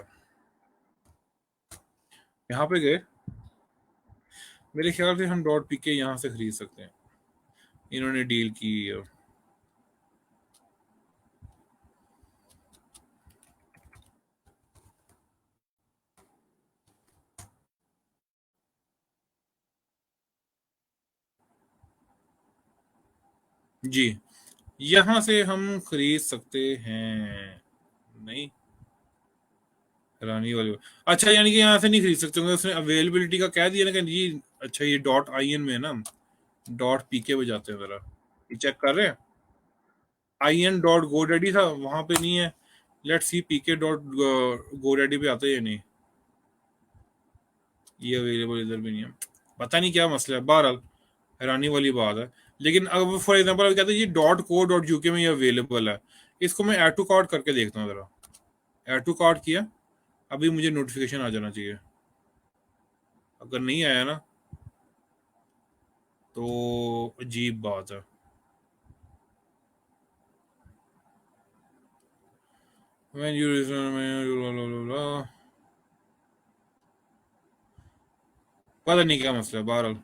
Speaker 1: यहाँ पे गए, मेरे ख्याल से हम .pk यहाँ से खरीद सकते हैं, इन्होंने डील की है। जी, यहाँ से हम खरीद सकते हैं। नहीं, रानी वाली, अच्छा यानी कि यहाँ से नहीं खरीद सकते होंगे, उसने अवेलेबिलिटी का कह दिया ना कि जी, अच्छा ये .in में है ना, .pk पे जाते हैं जरा, ये चेक कर रहे हैं। in.godaddy था, वहां पे नहीं है। लेट्स सी pk.godaddy पे आता है या नहीं, ये अवेलेबल इधर भी नहीं है, पता नहीं क्या मसला है। बहरहाल हैरानी वाली बात है। लेकिन अब फॉर एग्जांपल कहते हैं ये .co.uk में ये अवेलेबल है, इसको मैं ऐड टू कार्ट करके देखता हूँ जरा। ऐड टू कार्ट किया, अभी मुझे नोटिफिकेशन आ जाना चाहिए, अगर नहीं आया ना तो अजीब बात है। When you पता नहीं क्या मसला है। बहरहाल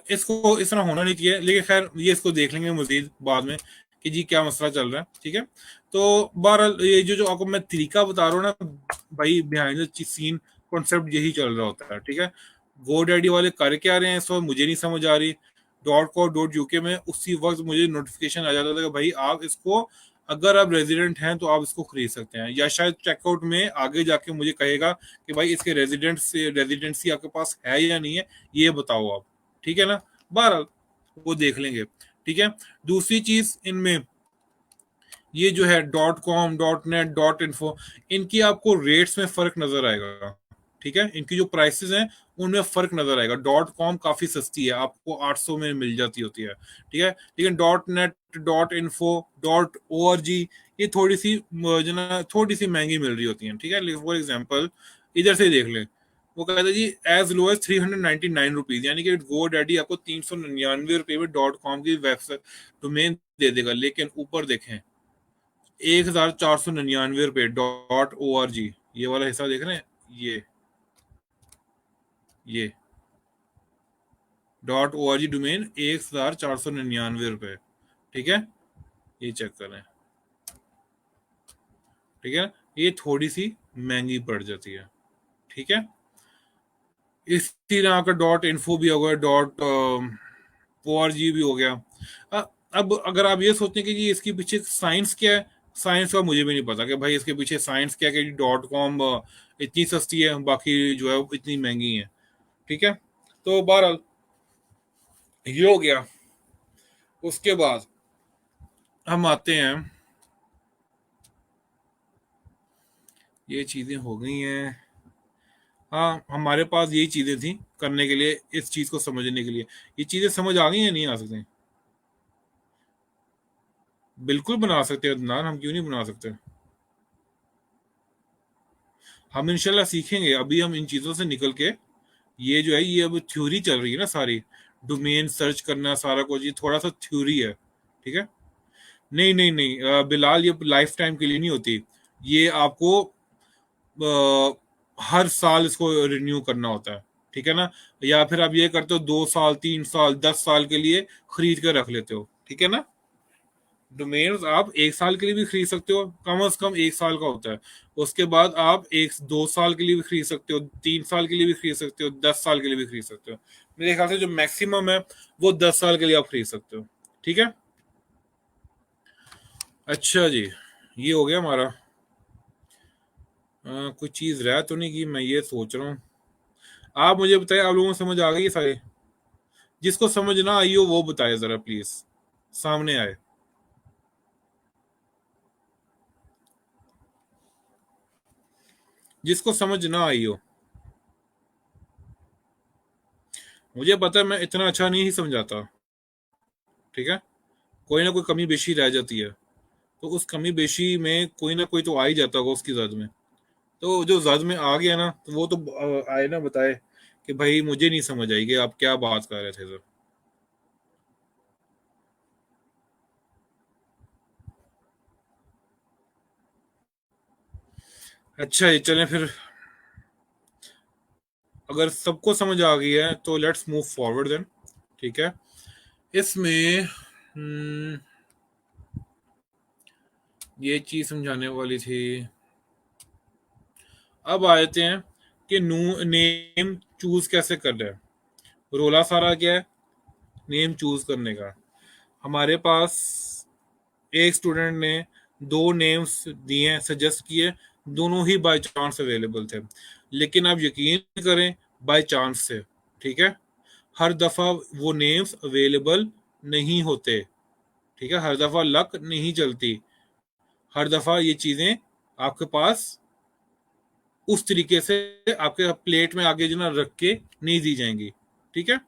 Speaker 1: इसको इस तरह होना नहीं चाहिए, लेकिन खैर ये इसको देख लेंगे मजीद बाद में कि जी क्या मसला चल रहा है। ठीक है, तो बहरहाल ये जो आपको मैं तरीका बता रहा हूँ ना भाई, बिहाइंड द सीन कॉन्सेप्ट यही चल रहा होता है। ठीक है, GoDaddy वाले कर क्या रहे हैं इस वक्त मुझे नहीं समझ आ रही। .co.uk में उसी वक्त मुझे नोटिफिकेशन आ जाता था कि भाई आप इसको, अगर आप रेजिडेंट हैं तो आप इसको खरीद सकते हैं, या शायद चेकआउट में आगे जाके मुझे कहेगा कि भाई इसके रेजिडेंसी आपके पास है या नहीं है, ये बताओ आप। ठीक है ना, बहरहाल वो देख लेंगे। ठीक है, दूसरी चीज इनमें ये जो है .com .net .info, इनकी आपको रेट्स में फर्क नजर आएगा। ठीक है, इनकी जो प्राइसेस हैं उनमें फर्क नजर आएगा। डॉट कॉम काफी सस्ती है, आपको 800 में मिल जाती होती है, ठीक है। लेकिन dot net, dot info, dot O R G, ये थोड़ी सी जो ना थोड़ी सी महंगी मिल रही होती है, ठीक है। फॉर एग्जाम्पल इधर से देख लें, वो कहता है जी एज लो एज 399 रुपीज, यानी कि गो डैडी आपको 399 रुपये में डॉट कॉम की वेबसाइट डोमेन दे देगा। लेकिन ऊपर देखें 1499 रुपये डॉट ओ आर जी, ये वाला हिस्सा देख रहे हैं, ये dot O R G domain 1499 रुपये, ठीक है। ये चेक करें, ठीक है, ये थोड़ी सी महंगी पड़ जाती है, ठीक है। इसी तरह का डॉट इन्फो भी हो गया, डॉट ओ आर जी भी हो गया। अब अगर आप ये सोचते हैं कि जी इसके पीछे साइंस क्या है, साइंस का मुझे भी नहीं पता कि भाई इसके पीछे साइंस क्या है कि डॉट कॉम इतनी सस्ती है, बाकी जो है वो इतनी महंगी है, ठीक है। तो बहरहाल ये हो गया। उसके बाद हम आते हैं, ये चीजें हो गई हैं। हाँ, हमारे पास यही चीजें थी करने के लिए, इस चीज को समझने के लिए। ये चीजें समझ आ गई या नहीं आ सकती? बिल्कुल बना सकते हैं अदनान, हम क्यों नहीं बना सकते। हम इंशाल्लाह सीखेंगे। अभी हम इन चीजों से निकल के, ये जो है ये अब थ्योरी चल रही है ना सारी, डोमेन सर्च करना सारा कुछ, ये थोड़ा सा थ्योरी है, ठीक है। नहीं नहीं नहीं, बिलाल, ये लाइफ टाइम के लिए नहीं होती। ये आपको हर साल इसको रिन्यू करना होता है, ठीक है ना। या फिर आप ये करते हो 2 साल, 3 साल, 10 साल के लिए खरीद कर रख लेते हो, ठीक है ना। डोमेन्स आप 1 साल के लिए भी खरीद सकते हो, कम से कम 1 साल का होता है। उसके बाद आप 2 साल के लिए भी खरीद सकते हो, 3 साल के लिए भी खरीद सकते हो, 10 साल के लिए भी खरीद सकते हो। मेरे ख्याल से जो मैक्सिमम है वो 10 साल के लिए आप खरीद सकते हो, ठीक है। अच्छा जी, ये हो गया हमारा। कोई चीज रह तो नहीं की, मैं ये सोच रहा हूँ। आप मुझे बताइए, आप लोगों को समझ आ गई ये सारे? जिसको समझ ना आई हो वो बताए जरा प्लीज, सामने आए। जिसको समझ ना आई हो। मुझे पता है मैं इतना अच्छा नहीं ही समझाता, ठीक है। कोई ना कोई कमी बेशी रह जाती है, तो उस कमी बेशी में कोई ना कोई तो आ ही जाता होगा उसकी जद में। तो जो जद में आ गया ना, तो वो तो आए ना बताए कि भाई मुझे नहीं समझ आई कि आप क्या बात कर रहे थे सर। अच्छा ये चलें फिर, अगर सबको समझ आ गई है तो लेट्स मूव फॉरवर्ड देन, ठीक है। इसमें ये चीज समझाने वाली थी। अब आते हैं कि नू नेम चूज कैसे कर रहे हैं। रोला सारा क्या है, नेम चूज करने का। हमारे पास एक स्टूडेंट ने 2 नेम्स दिए, सजेस्ट किए, दोनों ही बाय चांस अवेलेबल थे। लेकिन आप यकीन करें, बाय चांस से, ठीक है। हर दफा वो नेम्स अवेलेबल नहीं होते, ठीक है। हर दफा लक नहीं चलती, हर दफा ये चीजें आपके पास उस तरीके से आपके प्लेट में आगे जो ना रख के नहीं दी जाएंगी, ठीक है।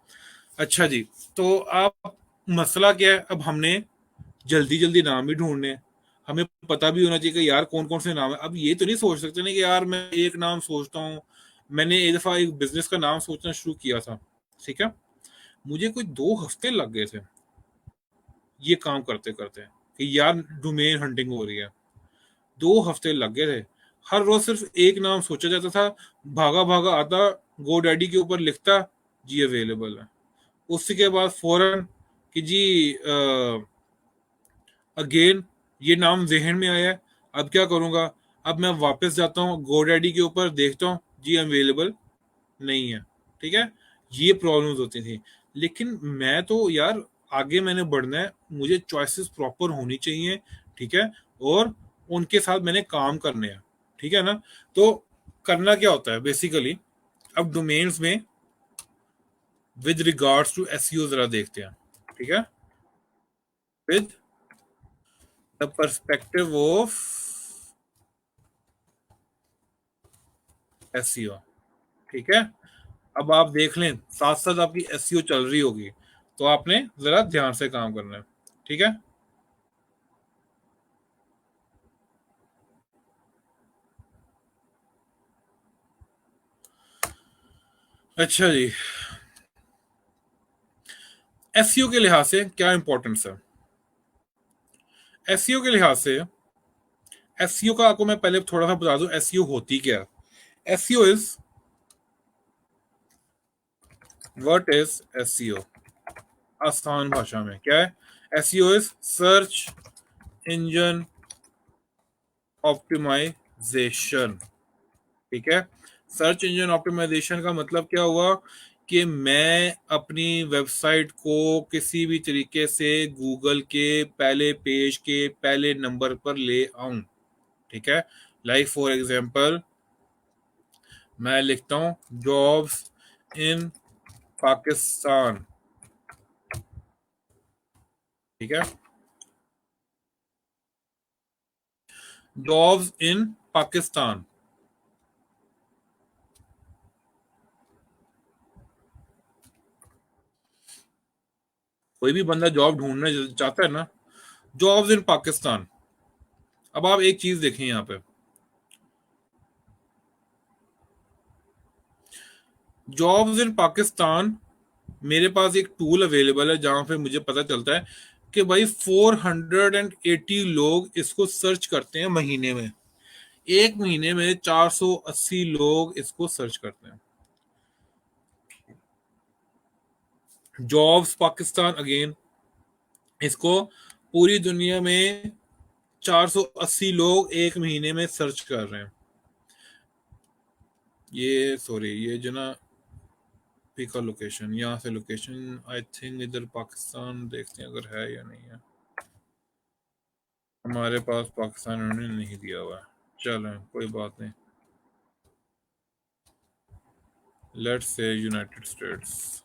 Speaker 1: अच्छा जी, तो आप मसला क्या है, अब हमने जल्दी जल्दी नाम भी ढूंढने हैं। हमें पता भी होना चाहिए कि यार कौन कौन से नाम है। अब ये तो नहीं सोच सकते ना कि यार मैं एक नाम सोचता हूँ। मैंने एक दफा एक बिजनेस का नाम सोचना शुरू किया था, ठीक है। मुझे कोई 2 हफ्ते लग गए थे ये काम करते करते कि यार डोमेन हंटिंग हो रही है। 2 हफ्ते लग गए थे। हर रोज सिर्फ एक नाम सोचा जाता था, भागा भागा आता, गो डैडी के ऊपर लिखता, जी अवेलेबल है। उसके बाद फौरन कि जी अगेन ये नाम जहन में आया है, अब क्या करूंगा। अब मैं वापस जाता हूँ गोडैडी के ऊपर, देखता हूँ जी अवेलेबल नहीं है, ठीक है। ये प्रॉब्लम्स होती थी। लेकिन मैं तो यार आगे मैंने बढ़ना है, मुझे चॉइसेस प्रॉपर होनी चाहिए, ठीक है। और उनके साथ मैंने काम करने हैं, ठीक है ना। तो करना क्या होता है बेसिकली, अब डोमेन्स में विद रिगार्ड्स टू एसईओ जरा देखते हैं, ठीक है। With the perspective of SEO, ठीक है, अब आप देख लें साथ साथ आपकी एसईओ चल रही होगी, तो आपने जरा ध्यान से काम करना है। ठीक है, अच्छा जी, एसईओ के लिहाज से क्या इंपॉर्टेंस है? एसईओ के लिहाज से, एसईओ का आपको मैं पहले थोड़ा सा बता दूं, एसईओ होती क्या है। SEO is, what is SEO? आसान भाषा में क्या है? SEO is search engine optimization. ठीक है, सर्च इंजन ऑप्टिमाइजेशन का मतलब क्या हुआ कि मैं अपनी वेबसाइट को किसी भी तरीके से गूगल के पहले पेज के पहले नंबर पर ले आऊं। ठीक है, लाइक फॉर एग्जांपल मैं लिखता हूं जॉब्स इन पाकिस्तान। ठीक है, जॉब्स इन पाकिस्तान। कोई भी बंदा जॉब ढूंढना चाहता है ना, जॉब्स इन पाकिस्तान। अब आप एक चीज देखें यहाँ पे, जॉब्स इन पाकिस्तान, मेरे पास एक टूल अवेलेबल है जहां पे मुझे पता चलता है कि भाई 480 लोग इसको सर्च करते हैं महीने में। एक महीने में 480 लोग इसको सर्च करते हैं। जॉब्स पाकिस्तान अगेन, इसको पूरी दुनिया में 480 लोग एक महीने में सर्च कर रहे हैं। ये सॉरी, ये जो ना पिक लोकेशन, यहाँ से लोकेशन आई थिंक इधर पाकिस्तान, देखते हैं अगर है या नहीं है। हमारे पास पाकिस्तान उन्होंने नहीं दिया हुआ है, चलो कोई बात नहीं, let's say United states.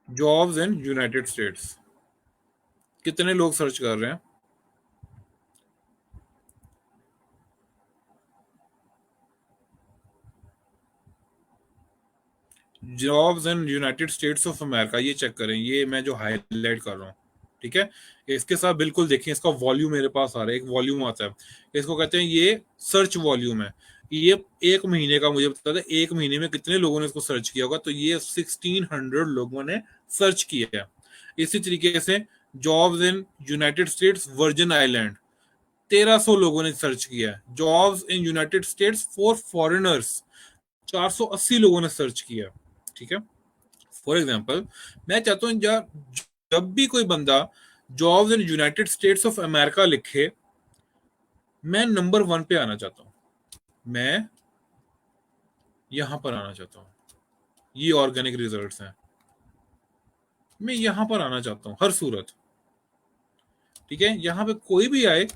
Speaker 1: Jobs in United states, कितने लोग सर्च कर रहे हैं? Jobs in United states of America, ये चेक करें, ये मैं जो हाईलाइट कर रहा हूँ। ठीक है, इसके साथ बिल्कुल देखें, इसका वॉल्यूम मेरे पास आ रहा है, एक वॉल्यूम आता है, इसको कहते हैं ये सर्च वॉल्यूम है। ये एक महीने का मुझे बता दें, एक महीने में कितने लोगों ने इसको सर्च किया होगा, तो ये 1600 लोगों ने सर्च किया है। इसी तरीके से jobs in United states virgin island, 1300 लोगों ने सर्च किया है। Jobs in United states for foreigners, 480 लोगों ने सर्च किया। ठीक है, फॉर एग्जाम्पल मैं चाहता हूं जब भी कोई बंदा jobs in United states of America लिखे, मैं नंबर 1 पे आना चाहता हूं, मैं यहां पर आना चाहता हूं, ये ऑर्गेनिक रिजल्ट्स हैं, मैं यहां पर आना चाहता हूं हर सूरत। ठीक है, यहां पे कोई भी आए,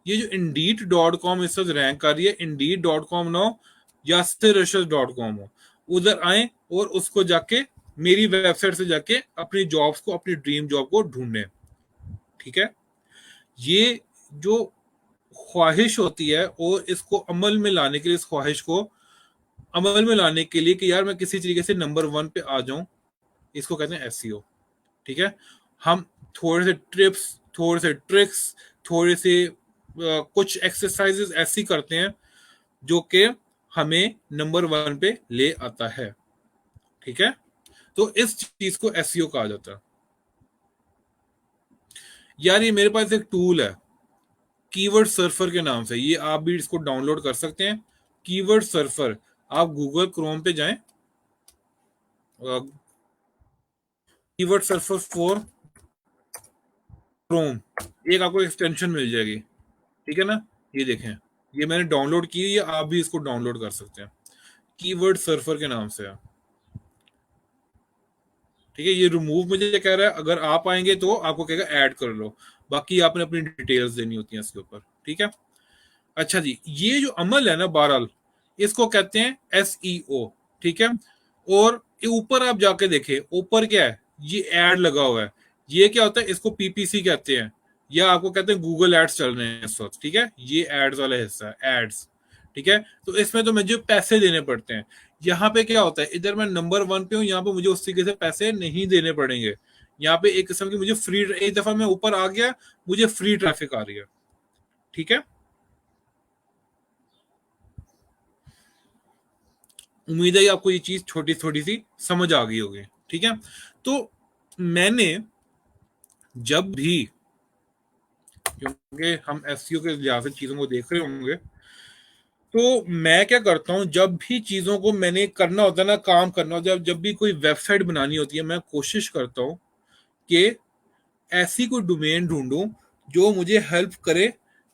Speaker 1: ये जो Indeed.com इस वक्त रैंक कर रही है, Indeed.com ना हो या Rishas.com हो, उधर आए और उसको जाके मेरी वेबसाइट से जाके अपनी जॉब्स को, अपनी ड्रीम जॉब को ढूंढे। ठीक है, ये जो ख्वाहिश होती है और इसको अमल में लाने के लिए, इस ख्वाहिश को अमल में लाने के लिए कि यार मैं किसी तरीके से नंबर 1 पे आ जाऊं, इसको कहते हैं एसईओ। ठीक है, हम थोड़े से टिप्स, थोड़े से ट्रिक्स, थोड़े से कुछ एक्सरसाइजेस ऐसी करते हैं जो कि हमें नंबर 1 पे ले आता है। ठीक है, तो इस चीज को एसईओ कहा जाता है। यार ये मेरे पास एक टूल है कीवर्ड सर्फर के नाम से, ये आप भी इसको डाउनलोड कर सकते हैं। कीवर्ड सर्फर, आप गूगल क्रोम पे जाएं, कीवर्ड सर्फर फॉर क्रोम, एक आपको एक्सटेंशन मिल जाएगी। ठीक है ना, ये देखें, ये मैंने डाउनलोड की है, ये आप भी इसको डाउनलोड कर सकते हैं, कीवर्ड सर्फर के नाम से है। ठीक है, ये रिमूव मुझे कह रहा है, अगर आप आएंगे तो आपको कहेगा ऐड कर लो, बाकी आपने अपनी डिटेल्स देनी होती हैं इसके ऊपर। ठीक है, अच्छा जी, ये जो अमल है ना बहरहाल, इसको कहते हैं एसईओ। ठीक है, और ऊपर आप जाके देखें, ऊपर क्या है, ये ऐड लगा हुआ है, ये क्या होता है, इसको पीपीसी कहते हैं, या आपको कहते हैं गूगल एड्स चल रहे हैं इस वक्त, ठीक है, ये एड्स वाला हिस्सा है, एड्स, ठीक है। तो इसमें तो मुझे पैसे देने पड़ते हैं। यहाँ पे क्या होता है, इधर मैं नंबर वन पे हूँ, यहाँ पे मुझे उस तरीके से पैसे नहीं देने पड़ेंगे। यहाँ पे एक किस्म की मुझे फ्री, एक दफा मैं ऊपर आ गया, मुझे फ्री ट्रैफिक आ रही है, ठीक है। उम्मीद है कि आपको ये चीज छोटी थोड़ी सी समझ आ गई होगी, ठीक है। तो मैंने जब भी, क्योंकि हम एसईओ के लिहाज से चीजों को देख रहे होंगे, तो मैं क्या करता हूँ, जब भी चीजों को मैंने करना होता है ना, काम करना होता है, जब भी कोई वेबसाइट बनानी होती है, मैं कोशिश करता हूँ कि ऐसी कोई डोमेन ढूंढूं जो मुझे हेल्प करे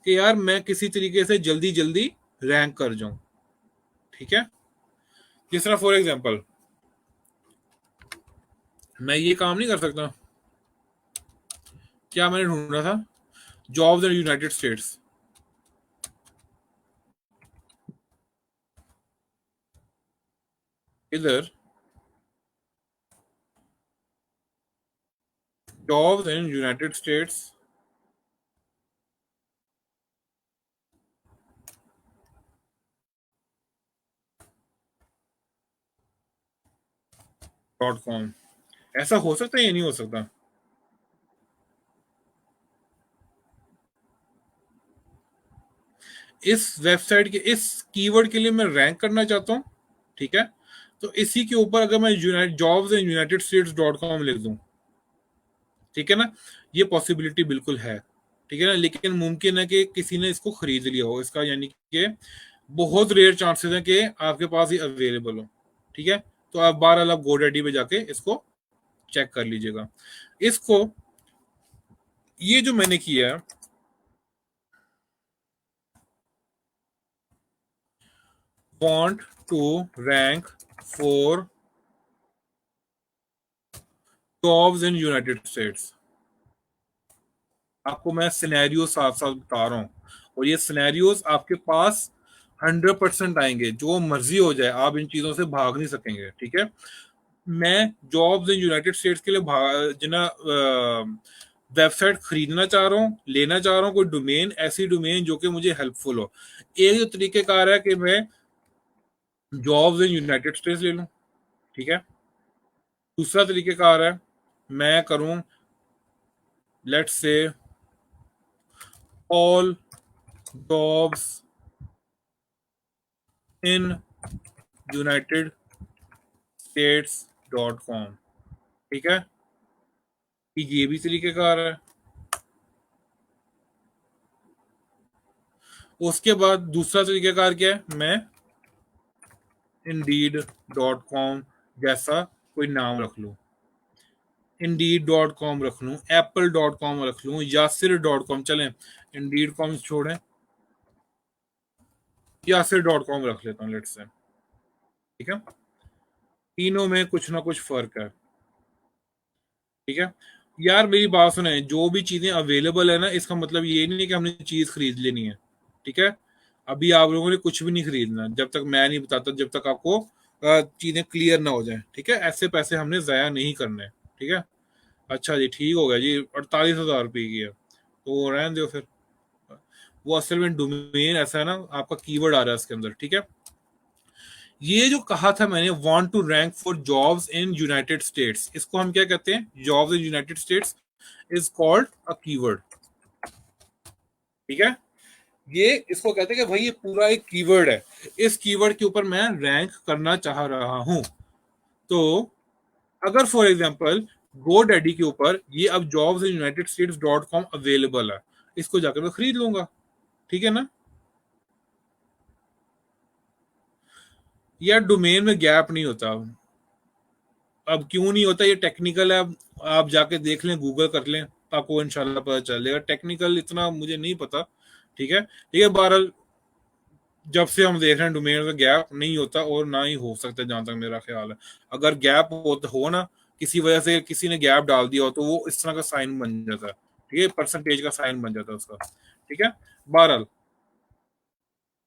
Speaker 1: कि यार मैं किसी तरीके से जल्दी जल्दी रैंक कर जाऊं, ठीक है। जिस तरह फॉर एग्जांपल मैं ये काम नहीं कर सकता, क्या मैंने ढूंढा था, जॉब्स इन यूनाइटेड स्टेट्स, इधर jobs in United states .com, ऐसा हो सकता है या नहीं हो सकता? इस वेबसाइट के इस कीवर्ड के लिए मैं रैंक करना चाहता हूँ, ठीक है। तो इसी के ऊपर अगर मैं unite jobs in United states .com लिख दूं, ठीक है ना, ये पॉसिबिलिटी बिल्कुल है, ठीक है ना। लेकिन मुमकिन है कि किसी ने इसको खरीद लिया हो, इसका यानी कि बहुत रेयर चांसेस है कि आपके पास ये अवेलेबल हो, ठीक है। तो आप बार आप गोडैडी पे जाके इसको चेक कर लीजिएगा। इसको, ये जो मैंने किया है, want to rank for jobs in United States, आपको मैं सिनेरियो साथ साथ बता रहा हूँ, और ये सिनेरियोज आपके पास 100% आएंगे, जो मर्जी हो जाए, आप इन चीजों से भाग नहीं सकेंगे, ठीक है। मैं जॉब्स इन यूनाइटेड स्टेट्स के लिए जिना वेबसाइट खरीदना चाह रहा हूँ, लेना चाह रहा हूँ, कोई डोमेन, ऐसी डोमेन जो कि मुझे हेल्पफुल हो। एक जो तरीकेकार है कि मैं जॉब्स इन यूनाइटेड स्टेट्स ले लूँ, ठीक है। दूसरा तरीकेकार है, मैं करूँ, let's say all jobs in United states .com, ठीक है। ये भी तरीकेकार है। उसके बाद दूसरा तरीकेकार क्या है, मैं Indeed.com जैसा कोई नाम रख लूं, Indeed.com रख लूं, Apple.com रख लूं, Yasir.com, चलें Indeed.com छोड़ें, Yasir.com रख लेता हूं लेट्स से, ठीक है। तीनों में कुछ ना कुछ फर्क है, ठीक है। यार मेरी बात सुने, जो भी चीजें अवेलेबल है ना, इसका मतलब ये नहीं है कि हमने चीज खरीद लेनी है, ठीक है। अभी आप लोगों ने कुछ भी नहीं खरीदना जब तक मैं नहीं बताता, जब तक आपको चीजें क्लियर ना हो जाए, ठीक है। ऐसे पैसे हमने जाया नहीं करने, ठीक है। अच्छा जी, ठीक हो गया जी, 48,000 रुपये की है, तो रहने दो फिर। वो असल में डोमेन ऐसा है ना, आपका कीवर्ड आ रहा है इसके अंदर, ठीक है। ये जो कहा था मैंने, want to rank for jobs in United States, इसको हम क्या कहते हैं, jobs in United States is called a keyword, ठीक है। ये इसको कहते हैं कि भाई ये पूरा एक कीवर्ड है, इस कीवर्ड के ऊपर मैं रैंक करना चाह रहा हूं। तो अगर फॉर एग्जांपल गो डैडी के ऊपर ये अब jobs in United states .com available है, इसको जाकर मैं खरीद लूंगा, ठीक है ना। यार डोमेन में गैप नहीं होता, अब क्यों नहीं होता, ये टेक्निकल है, अब आप जाके देख लें, गूगल कर लें, आपको इंशाल्लाह पता चलेगा। टेक्निकल इतना मुझे नहीं पता, ठीक है। ठीक है, बहरहाल जब से हम देख रहे हैं डोमेन में गैप नहीं होता, और ना ही हो सकता, जहां तक मेरा ख्याल है। अगर गैप हो ना, किसी वजह से किसी ने गैप डाल दिया हो, तो वो इस तरह का साइन बन जाता है, ठीक है, परसेंटेज का साइन बन जाता है उसका, ठीक है। बहरहाल,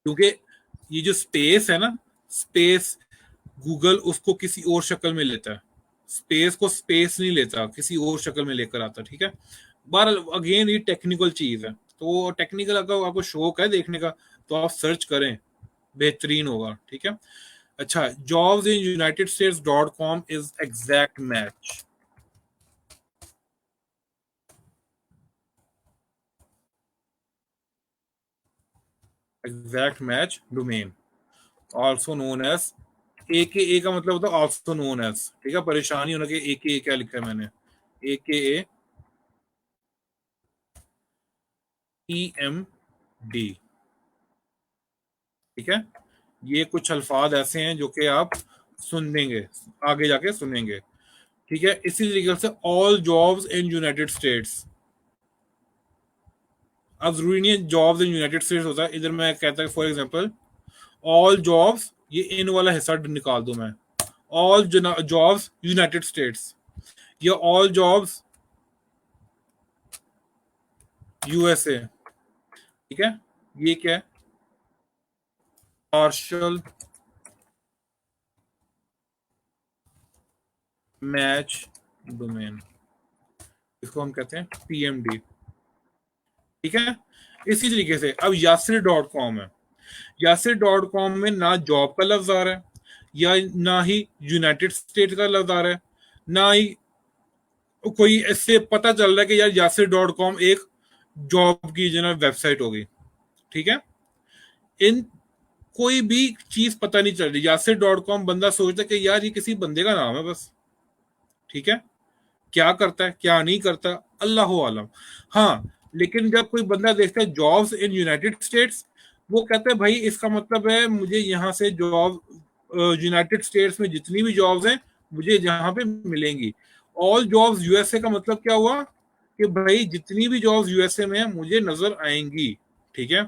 Speaker 1: क्योंकि ये जो स्पेस है ना, स्पेस, गूगल उसको किसी और शक्ल में लेता है, स्पेस को स्पेस नहीं लेता, किसी और शक्ल में लेकर आता, ठीक है। बार अगेन ये टेक्निकल चीज है, तो टेक्निकल अगर आपको शौक है देखने का तो आप सर्च करें, बेहतरीन होगा। ठीक है। अच्छा, jobs in United States dot com is exact match. Exact match domain, also known as A K A का मतलब होता है ऑल्सो नोन एज। ठीक है, परेशानी होना कि ए के ए क्या लिखा है मैंने, ए के ई एम डी। ठीक है, ये कुछ अल्फाज ऐसे हैं जो कि आप सुन देंगे, आगे जाके सुनेंगे। ठीक है, इसी तरीके से all jobs in United states. अब जरूरी नहीं है जॉब्स इन यूनाइटेड स्टेट्स होता है, इधर मैं कहता हूँ फॉर एग्जांपल ऑल जॉब्स, ये इन वाला हिस्सा निकाल दूं मैं, ऑल जॉब्स यूनाइटेड स्टेट्स, या ऑल जॉब्स यूएसए। ठीक है, ये क्या है, पार्शल मैच डोमेन, इसको हम कहते हैं पीएमडी। ठीक है, इसी तरीके से अब यासिर डॉट कॉम है, यासिर डॉट कॉम में ना जॉब का लफ्ज आ रहा है, या ना ही यूनाइटेड स्टेट का लफ्ज आ रहा है, ना ही कोई इससे पता चल रहा है कि यार यासिर डॉट कॉम एक जॉब की जो है वेबसाइट होगी। ठीक है, इन कोई भी चीज पता नहीं चल रही, यासिर डॉट कॉम बंदा सोचता है कि यार ये किसी बंदे का नाम है बस। ठीक है, क्या करता है क्या नहीं करता अल्लाह आलम। हाँ, लेकिन जब कोई बंदा देखता है जॉब्स इन यूनाइटेड स्टेट्स, वो कहता है भाई इसका मतलब है मुझे यहाँ से जॉब, यूनाइटेड स्टेट्स में जितनी भी जॉब्स हैं मुझे यहाँ पे मिलेंगी। ऑल जॉब्स यूएसए का मतलब क्या हुआ कि भाई जितनी भी जॉब्स यूएसए में है मुझे नजर आएंगी। ठीक है,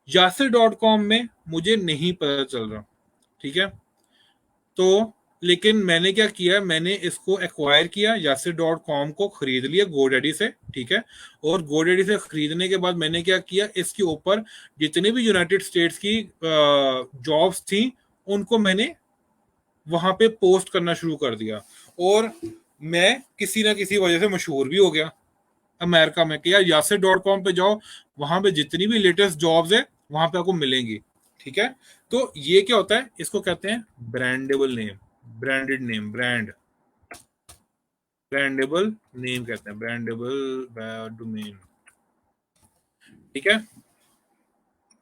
Speaker 1: यासिर डॉट कॉम में मुझे नहीं पता चल रहा। ठीक है, तो लेकिन मैंने क्या किया, मैंने इसको एक्वायर किया, यासिर डॉट कॉम को खरीद लिया गोडैडी से। ठीक है, और गोडैडी से खरीदने के बाद मैंने क्या किया, इसके ऊपर जितने भी यूनाइटेड स्टेट्स की जॉब्स थी उनको मैंने वहां पे पोस्ट करना शुरू कर दिया, और मैं किसी ना किसी वजह से मशहूर भी हो गया अमेरिका में कि यार यासिर डॉट कॉम पे जाओ, वहां पे जितनी भी लेटेस्ट जॉब्स है वहां पे आपको मिलेंगी। ठीक है, तो ये क्या होता है, इसको कहते हैं brandable name, branded name, brandable name कहते हैं, ब्रांडेबल डोमेन। ठीक है,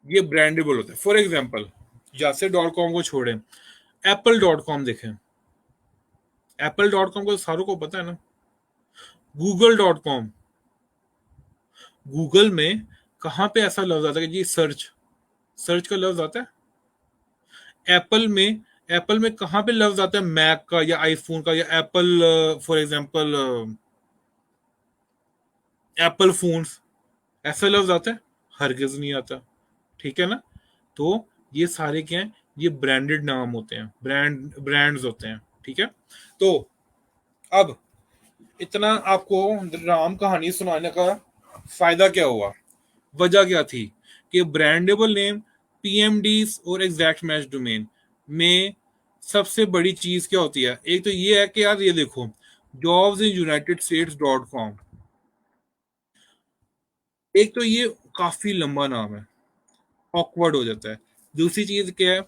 Speaker 1: ये ब्रांडेबल होता है। For example Yasir dot com को छोड़ें, एप्पल डॉट कॉम देखें, एप्पल डॉट कॉम को सारों को पता है ना। गूगल डॉट कॉम, गूगल में कहाँ पे ऐसा लफ्ज आता है कि जी सर्च, सर्च का लफ्ज आता है। एप्पल में, एप्पल में कहाँ पे लफ्ज आता है मैक का या आईफोन का या Apple, for example Apple phones, ऐसा लफ्ज आता है, हरगिज नहीं आता। ठीक है ना, तो ये सारे क्या हैं, ये ब्रांडेड नाम होते हैं, ब्रांड्स होते हैं। ठीक है, तो अब इतना आपको राम कहानी सुनाने का फायदा क्या हुआ, वजह क्या थी कि ब्रांडेबल नेम, पीएमडीज और एग्जैक्ट मैच डोमेन में सबसे बड़ी चीज क्या होती है, एक तो ये है कि यार ये देखो jobs in United States dot com, एक तो ये काफी लंबा नाम है, ऑकवर्ड हो जाता है। दूसरी चीज क्या है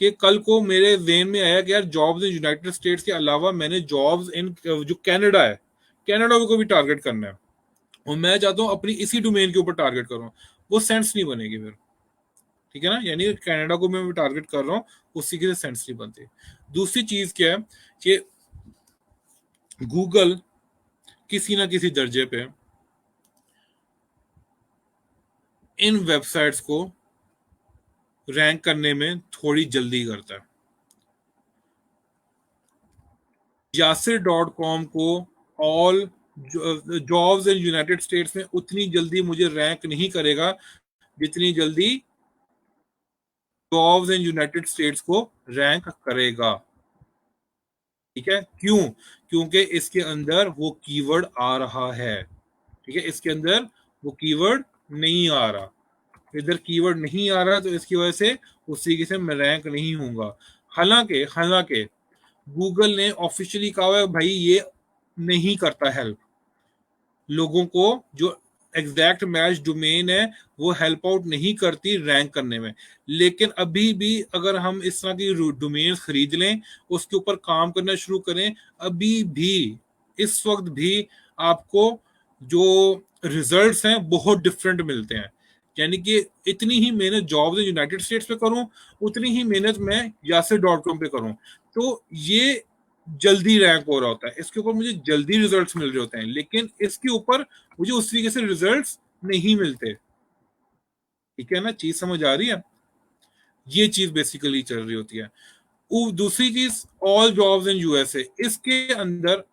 Speaker 1: कि कल को मेरे जेहन में आया कि यार जॉब्स इन यूनाइटेड स्टेट्स के अलावा मैंने जॉब्स इन जो कनाडा है, कनाडा को भी टारगेट करना है, और मैं चाहता हूँ अपनी इसी डोमेन के ऊपर टारगेट करूँ, वो सेंस नहीं बनेगी फिर। ठीक है ना, यानी कनाडा को मैं टारगेट कर रहा हूँ, उसी के सेंस नहीं बनती। दूसरी चीज क्या है कि गूगल किसी ना किसी दर्जे पे इन वेबसाइट्स को रैंक करने में थोड़ी जल्दी करता है। यासिर डॉट कॉम को all jobs in United states में उतनी जल्दी मुझे रैंक नहीं करेगा जितनी जल्दी जॉब्स इन यूनाइटेड स्टेट्स को रैंक करेगा। ठीक है, क्यों, क्योंकि इसके अंदर वो कीवर्ड आ रहा है। ठीक है, इसके अंदर वो कीवर्ड नहीं आ रहा, इधर कीवर्ड नहीं आ रहा, तो इसकी वजह से उस तरीके से मैं रैंक नहीं होऊंगा। हालांकि हालांकि गूगल ने ऑफिशियली कहा है भाई ये नहीं करता हेल्प, लोगों को जो एग्जैक्ट मैच डोमेन है वो हेल्प आउट नहीं करती रैंक करने में। लेकिन अभी भी अगर हम इस तरह की डोमेन खरीद लें, उसके ऊपर काम करना शुरू करें, अभी भी इस वक्त भी आपको जो रिजल्ट्स हैं बहुत डिफरेंट मिलते हैं। यानी कि इतनी ही मेहनत जॉब यूनाइटेड स्टेट्स पे करूं, उतनी ही मेहनत मैं यासिर डॉट कॉम पे करूं, तो ये जल्दी रैंक हो रहा होता है, इसके ऊपर मुझे जल्दी रिजल्ट्स मिल रहे होते हैं, लेकिन इसके ऊपर मुझे उस तरीके से रिजल्ट्स नहीं मिलते। ठीक है ना, चीज समझ आ रही है? ये चीज बेसिकली चल रही होती है। दूसरी चीज, ऑल जॉब्स इन यूएसए, इसके अंदर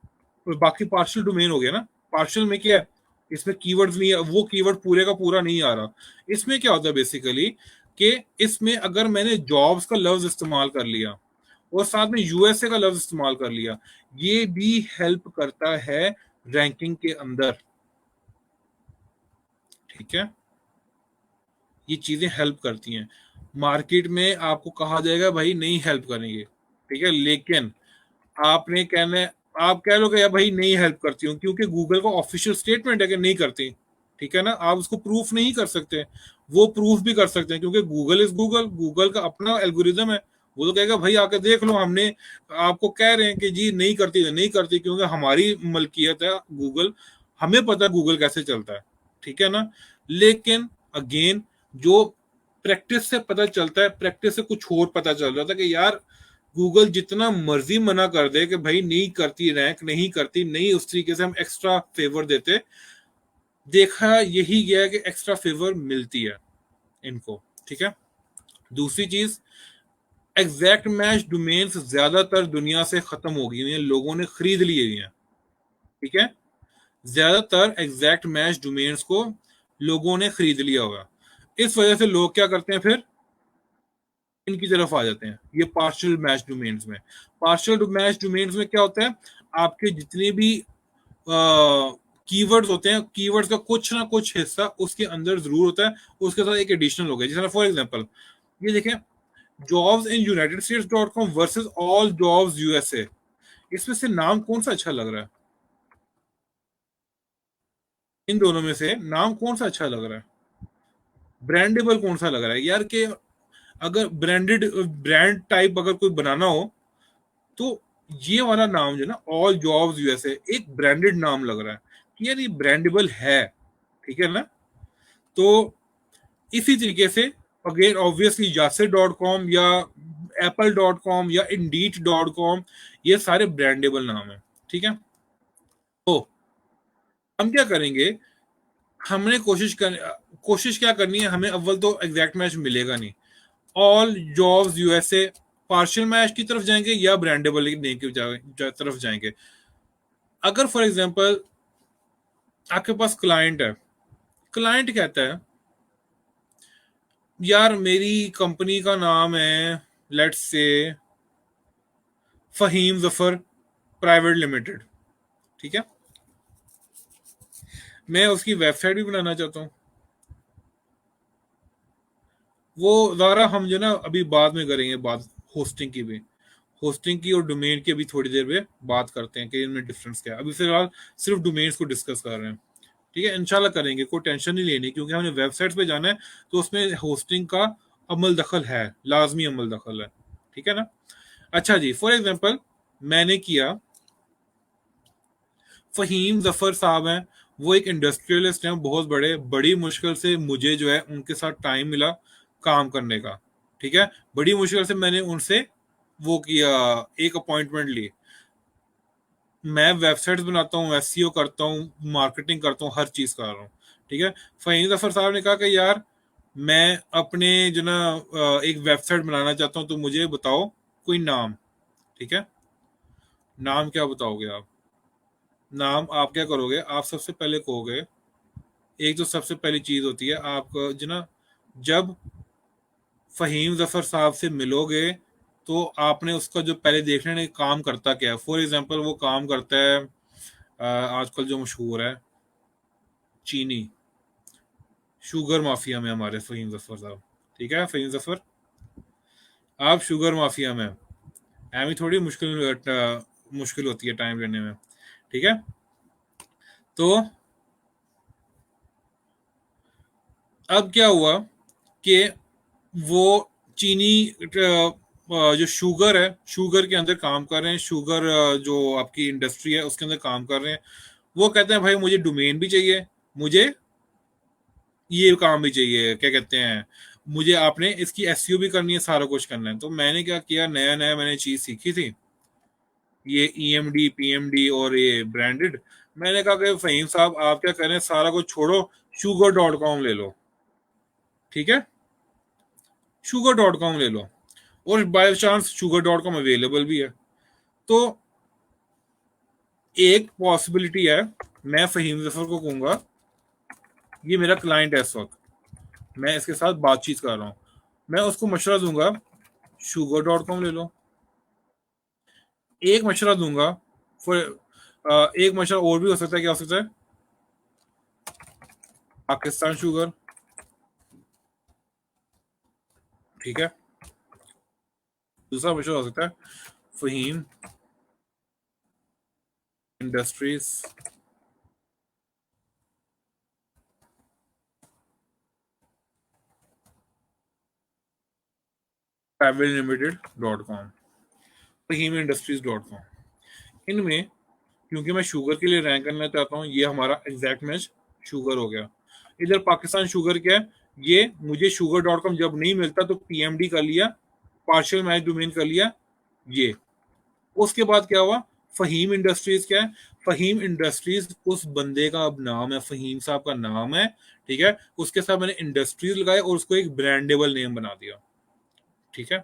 Speaker 1: बाकी पार्शियल डोमेन हो गया ना। पार्शियल में क्या है, इसमें कीवर्ड्स नहीं है, वो कीवर्ड पूरे का पूरा नहीं आ रहा। इसमें क्या होता है बेसिकली कि इसमें अगर मैंने जॉब्स का लफ्ज इस्तेमाल कर लिया और साथ में यूएसए का लफ्ज इस्तेमाल कर लिया, ये भी हेल्प करता है रैंकिंग के अंदर। ठीक है, ये चीजें हेल्प करती हैं। मार्केट में आपको कहा जाएगा भाई नहीं हेल्प करेंगे, ठीक है, लेकिन आपने कहना है, आप कह लो कि यार भाई नहीं हेल्प करती हूँ, क्योंकि गूगल का ऑफिशियल स्टेटमेंट है कि नहीं करती। ठीक है ना, आप उसको प्रूफ नहीं कर सकते। वो प्रूफ भी कर सकते हैं, क्योंकि गूगल इज गूगल, गूगल का अपना एल्गोरिदम है। वो तो कहेगा भाई आके देख लो, हमने आपको कह रहे हैं कि जी नहीं करती है, नहीं करती, क्योंकि हमारी मलकियत है गूगल, हमें पता है गूगल कैसे चलता है। ठीक है ना, लेकिन अगेन जो प्रैक्टिस से पता चलता है, प्रैक्टिस से कुछ और पता चल रहा था कि यार गूगल जितना मर्जी मना कर दे कि भाई नहीं करती, रैंक नहीं करती, नहीं उस तरीके से हम एक्स्ट्रा फेवर देते, देखा यही गया कि एक्स्ट्रा फेवर मिलती है इनको। ठीक है, दूसरी चीज, एग्जैक्ट मैच डोमेन्स ज्यादातर दुनिया से खत्म हो गई हैं, लोगों ने खरीद लिए हुए हैं। ठीक है, ज्यादातर एग्जैक्ट मैच डोमेन्स को लोगों ने खरीद लिया होगा। इस वजह से लोग क्या करते हैं फिर, इनकी तरफ आ जाते हैं, ये पार्शियल मैच डोमेन्स में। पार्शियल मैच डोमेन्स में क्या होता है, आपके जितने भी कीवर्ड्स होते हैं, कीवर्ड्स का कुछ ना कुछ हिस्सा उसके अंदर जरूर होता है, उसके साथ एक एडिशनल हो गया। जैसे फॉर एग्जांपल ये देखें, jobs in United States dot com versus all jobs USA, इसमें से नाम कौन सा अच्छा लग रहा है? इन दोनों में से नाम कौन सा अच्छा लग रहा है, ब्रांडेबल कौन सा लग रहा है यार? कि अगर ब्रांडेड ब्रांड टाइप अगर कोई बनाना हो, तो ये वाला नाम जो है ना, ऑल जॉब्स यूएसए, एक ब्रांडेड नाम लग रहा है कि यार ये ब्रांडेबल है। ठीक है ना, तो इसी तरीके से again obviously Yasir dot com या एप्पल डॉट कॉम या इंडीड डॉट कॉम, ये सारे ब्रांडेबल नाम है। ठीक है, तो हम क्या करेंगे, हमने कोशिश क्या करनी है, हमें अव्वल तो एग्जैक्ट मैच मिलेगा नहीं। All jobs USA, partial match की तरफ जाएंगे या ब्रांडेबल नेम की तरफ जाएंगे? अगर फॉर एग्जांपल आपके पास क्लाइंट है, क्लाइंट कहता है यार मेरी कंपनी का नाम है let's say Faheem Zafar private limited. ठीक है, मैं उसकी वेबसाइट भी बनाना चाहता हूँ। वो ज़रा हम जो ना अभी बाद में करेंगे बात होस्टिंग की भी, होस्टिंग की और डोमेन की अभी थोड़ी देर में बात करते हैं कि इनमें डिफरेंस क्या है। अभी फिलहाल सिर्फ डोमेन्स को डिस्कस कर रहे हैं। ठीक है, इंशाल्लाह करेंगे, कोई टेंशन नहीं लेनी, क्योंकि हमने वेबसाइट पे जाना है, तो उसमें होस्टिंग का अमल दखल है, लाजमी अमल दखल है। ठीक है ना, अच्छा जी, फॉर एग्जांपल मैंने किया, फहीम जफर साहब हैं, वो एक इंडस्ट्रियलिस्ट हैं बहुत बड़े, बड़ी मुश्किल से मुझे जो है उनके साथ टाइम मिला काम करने का। ठीक है, बड़ी मुश्किल से मैंने उनसे वो किया, एक अपॉइंटमेंट ली। मैं वेबसाइट्स बनाता हूँ, एसईओ करता हूँ, मार्केटिंग करता हूँ, हर चीज कर रहा हूँ। ठीक है, फहीम जफर साहब ने कहा कि यार मैं अपने जो ना एक वेबसाइट बनाना चाहता हूँ, तो मुझे बताओ कोई नाम। ठीक है, नाम क्या बताओगे आप? नाम आप क्या करोगे, आप सबसे पहले कहोगे, एक तो सबसे पहली चीज होती है आप जो ना, जब फहीम जफर साहब से मिलोगे, तो आपने उसका जो पहले देखना है काम करता क्या है। फॉर एग्जांपल वो काम करता है आजकल जो मशहूर है, चीनी, शुगर माफिया में हमारे फहीम जफर साहब। ठीक है फहीम जफर, आप शुगर माफिया में, एमी थोड़ी मुश्किल मुश्किल होती है टाइम लेने में। ठीक है, तो अब क्या हुआ कि वो चीनी जो शुगर है, शुगर के अंदर काम कर रहे हैं, शुगर जो आपकी इंडस्ट्री है उसके अंदर काम कर रहे हैं। वो कहते हैं भाई मुझे डोमेन भी चाहिए, मुझे ये काम भी चाहिए, क्या कहते हैं, मुझे आपने इसकी एसईओ भी करनी है, सारा कुछ करना है। तो मैंने क्या किया, नया नया मैंने चीज सीखी थी, ये ईएमडी पीएमडी और ये ब्रांडेड। मैंने कहा कि फहीम साहब आप क्या करें, सारा कुछ छोड़ो, sugar.com ले लो, ठीक है, sugar.com ले लो। और बाय चांस sugar.com अवेलेबल भी है, तो एक पॉसिबिलिटी है, मैं फहीम जफर को कहूंगा, ये मेरा क्लाइंट है इस वक्त, मैं इसके साथ बातचीत कर रहा हूँ, मैं उसको मशवरा दूंगा sugar.com ले लो। एक मशवरा दूंगा, फिर एक मशवरा और भी हो सकता है, क्या हो सकता है, पाकिस्तान शुगर, ठीक है। दूसरा मशवरा हो सकता है फहीम इंडस्ट्रीज प्राइवेट लिमिटेड.com, फहीम इंडस्ट्रीज.com। इनमें क्योंकि मैं शुगर के लिए रैंक करना चाहता हूँ, ये हमारा एग्जैक्ट मैच शुगर हो गया। इधर पाकिस्तान शुगर क्या है, ये मुझे sugar.com जब नहीं मिलता तो पीएमडी कर लिया, पार्शियल मैच डोमेन कर लिया ये। उसके बाद क्या हुआ, फहीम इंडस्ट्रीज क्या है, फहीम इंडस्ट्रीज उस बंदे का अब नाम है, फहीम साहब का नाम है, ठीक है। उसके साथ मैंने इंडस्ट्रीज लगाए और उसको एक ब्रांडेबल नेम बना दिया, ठीक है।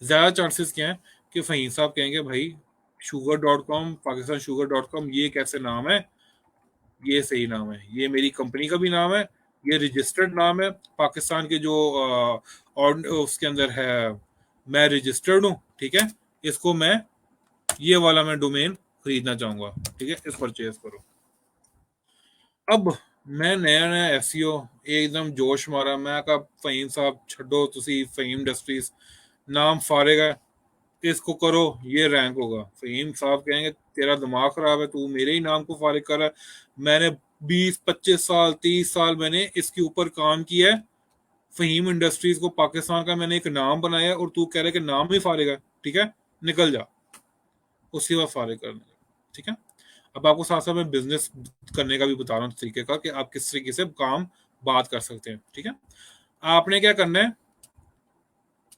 Speaker 1: ज्यादा चांसेस क्या है कि फहीम साहब कहेंगे भाई sugar.com, पाकिस्तान sugar.com, ये कैसे नाम है, ये सही नाम है, ये मेरी कंपनी का भी नाम है, ये रजिस्टर्ड नाम है पाकिस्तान के जो और उसके अंदर है, मैं रजिस्टर्ड हूँ, ठीक है। इसको मैं, ये वाला मैं डोमेन खरीदना चाहूंगा, ठीक है, इस परचेज करो। अब मैं नया नया एसईओ एकदम जोश मारा, मैं कहा फहीम साहब छो, तुसी फहीम इंडस्ट्रीज नाम फारेगा, इसको करो, ये रैंक होगा। फहीम साहब कहेंगे तेरा दिमाग खराब है, तू मेरे ही नाम को फारिग कर रहा है, मैंने 20 25 साल 30 साल मैंने इसके ऊपर काम किया है, फहीम इंडस्ट्रीज को पाकिस्तान का मैंने एक नाम बनाया और तू कह रहा है कि नाम ही फारेगा, ठीक है, निकल जा। उसके बाद फारिग करने का, ठीक है। अब आपको साथ साथ में बिजनेस करने का भी बता रहा हूँ तरीके का, कि आप किस तरीके से काम बात कर सकते हैं, ठीक है। आपने क्या करना है,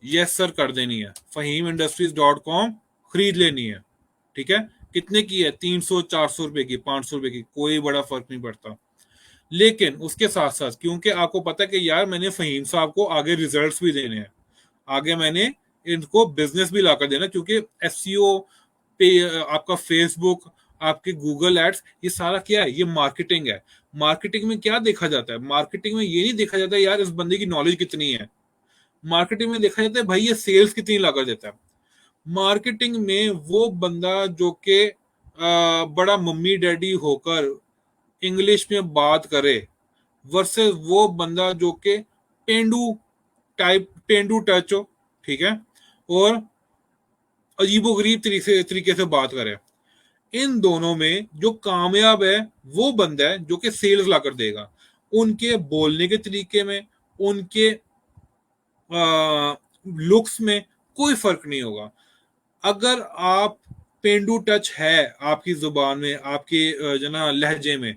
Speaker 1: यस सर कर देनी है, फहीम इंडस्ट्रीज.com खरीद लेनी है, ठीक है। कितने की है, 300 400 रुपए की, 500 रुपए की, कोई बड़ा फर्क नहीं पड़ता। लेकिन उसके साथ साथ, क्योंकि आपको पता है कि यार मैंने फहीम साहब को आगे रिजल्ट्स भी देने हैं, आगे मैंने इनको बिजनेस भी लाकर देना, क्योंकि एसईओ पे आपका फेसबुक, आपके गूगल एड्स, ये सारा क्या है, ये मार्केटिंग है। मार्केटिंग में क्या देखा जाता है, मार्केटिंग में ये नहीं देखा जाता यार इस बंदे की नॉलेज कितनी है, मार्केटिंग में देखा जाता है भाई ये सेल्स कितनी लाकर देता है। मार्केटिंग में वो बंदा जो कि बड़ा मम्मी डैडी होकर इंग्लिश में बात करे, वर्सेस वो बंदा जो कि पेंडू टाइप, पेंडू टच हो, ठीक है, और अजीबोगरीब तरीके से बात करे। इन दोनों में जो कामयाब है वो बंदा है जो कि सेल्स लाकर देगा। उनके बोलने के तरीके में, उनके लुक्स में कोई फर्क नहीं होगा। अगर आप पेंडू टच है आपकी जुबान में, आपके जना लहजे में,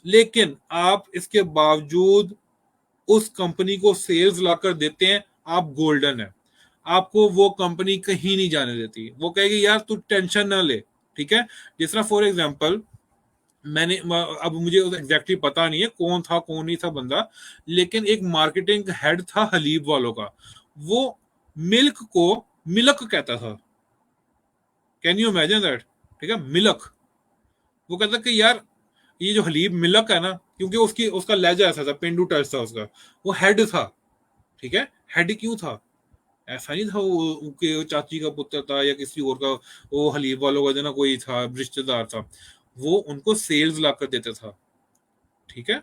Speaker 1: लेकिन आप इसके बावजूद उस कंपनी को सेल्स लाकर देते हैं, आप गोल्डन है। आपको वो कंपनी कहीं नहीं जाने देती, वो कहेगी यार तू टेंशन ना ले, ठीक है। जिस तरह फॉर एग्जांपल, मैंने अब मुझे एग्जैक्टली पता नहीं है कौन था कौन नहीं था बंदा, लेकिन एक मार्केटिंग हेड था हलीब वालों का, वो मिल्क को मिल्क कहता था, कैन यू इमेजिन दैट, ठीक है, मिल्क। वो कहता कि यार ये जो हलीब मिल्क है ना, क्योंकि उसकी उसका लहजा ऐसा था, पेंडू टच था उसका, वो हेड था, ठीक है। हेड क्यों था, ऐसा नहीं था वो उनके चाची का पुत्र था या किसी और का, वो हलीब वालों का जो ना कोई था रिश्तेदार था, वो उनको सेल्स ला कर देता था, ठीक है।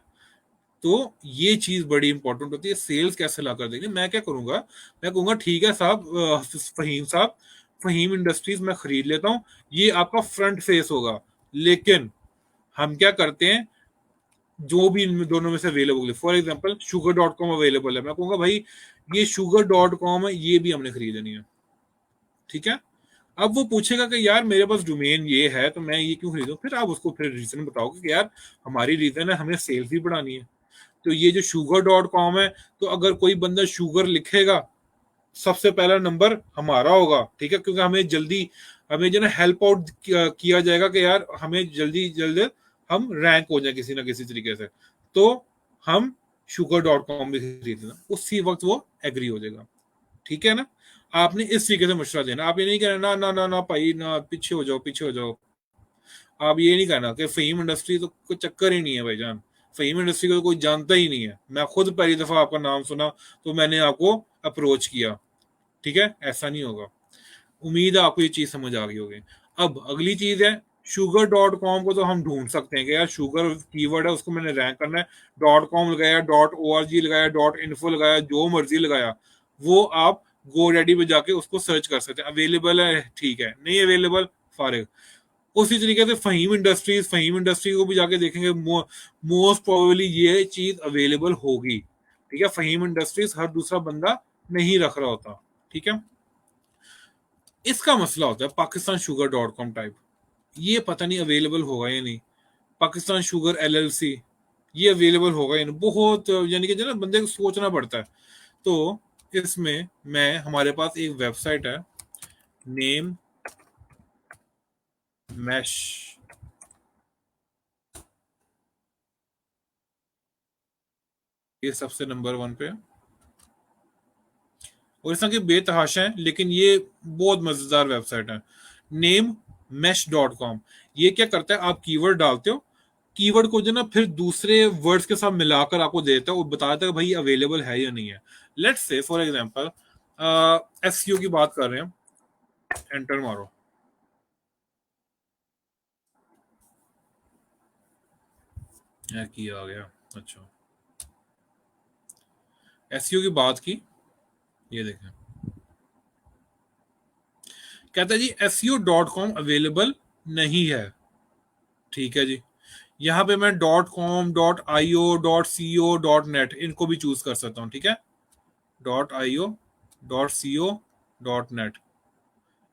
Speaker 1: तो ये चीज बड़ी इंपॉर्टेंट होती है, सेल्स कैसे ला कर देंगे। मैं क्या करूंगा, मैं कहूंगा ठीक है साहब, फहीम साहब, फहीम इंडस्ट्रीज मैं खरीद लेता हूँ, ये आपका फ्रंट फेस होगा। लेकिन हम क्या करते हैं, जो भी इन दोनों में से अवेलेबल है। फॉर एग्जाम्पल sugar.com अवेलेबल है, मैं कहूंगा भाई ये sugar.com है, ये भी हमने खरीदनी है, ठीक है। अब वो पूछेगा कि यार मेरे पास डोमेन ये है तो मैं ये क्यों खरीदूं, फिर आप उसको फिर रीजन बताओगे कि यार हमारी रीजन है हमें सेल्स भी बढ़ानी है। तो ये जो sugar.com है, तो अगर कोई बंदा शुगर लिखेगा, सबसे पहला नंबर हमारा होगा, ठीक है, क्योंकि हमें जल्दी, हमें जो ना हेल्प आउट किया जाएगा कि यार हमें जल्दी जल्द हम रैंक हो जाए किसी ना किसी तरीके से, तो हम sugar.com भी खरीदना, उसी वक्त वो एग्री हो जाएगा, ठीक है ना। आपने इस तरीके से मशवरा देना, आप ये नहीं कहना ना ना ना ना भाई ना, पीछे हो जाओ पीछे हो जाओ। आप ये नहीं कहना कि फहीम इंडस्ट्री तो कोई चक्कर ही नहीं है भाईजान, फहीम इंडस्ट्री को तो कोई जानता ही नहीं है, मैं खुद पहली दफा आपका नाम सुना तो मैंने आपको अप्रोच किया, ठीक है, ऐसा नहीं होगा। उम्मीद है आपको ये चीज समझ आ गई होगी। अब अगली चीज है, sugar.com को तो हम ढूंढ सकते हैं कि यार शुगर कीवर्ड है, उसको मैंने रैंक करना है, .com लगाया, .org लगाया, .info लगाया, जो मर्जी लगाया, वो आप गो रेडी पे जाके उसको सर्च कर सकते हैं, अवेलेबल है ठीक है, नहीं अवेलेबल फारिग। उसी तरीके से फहीम इंडस्ट्री को भी जाके देखेंगे, मोस्ट प्रोबेबली ये चीज अवेलेबल होगी, ठीक है। फहीम इंडस्ट्रीज हर दूसरा बंदा नहीं रख रहा होता, ठीक है। इसका मसला होता है पाकिस्तान sugar.com टाइप, ये पता नहीं अवेलेबल होगा या नहीं। पाकिस्तान शुगर LLC ये अवेलेबल होगा या नहीं, बहुत यानी कि जो ना बंदे को सोचना पड़ता है। तो इसमें मैं, हमारे पास एक वेबसाइट है, नेम मैश, ये सबसे नंबर 1 पे है, और इस तरह की बेतहाशा है, लेकिन ये बहुत मजेदार वेबसाइट है, नेम mesh.com। ये क्या करता है, आप कीवर्ड डालते हो, कीवर्ड को जो ना फिर दूसरे वर्ड्स के साथ मिलाकर आपको देता है और बताता है भाई अवेलेबल है या नहीं है। Let's say for example SEO की बात कर रहे हैं, एंटर मारो, की आ गया, अच्छा एसईओ की बात की, ये देखें, कहता है जी SEO.com अवेलेबल नहीं है, ठीक है जी। यहाँ पे मैं .com .io .co .net इनको भी चूज कर सकता हूँ, ठीक है, .io .co .net,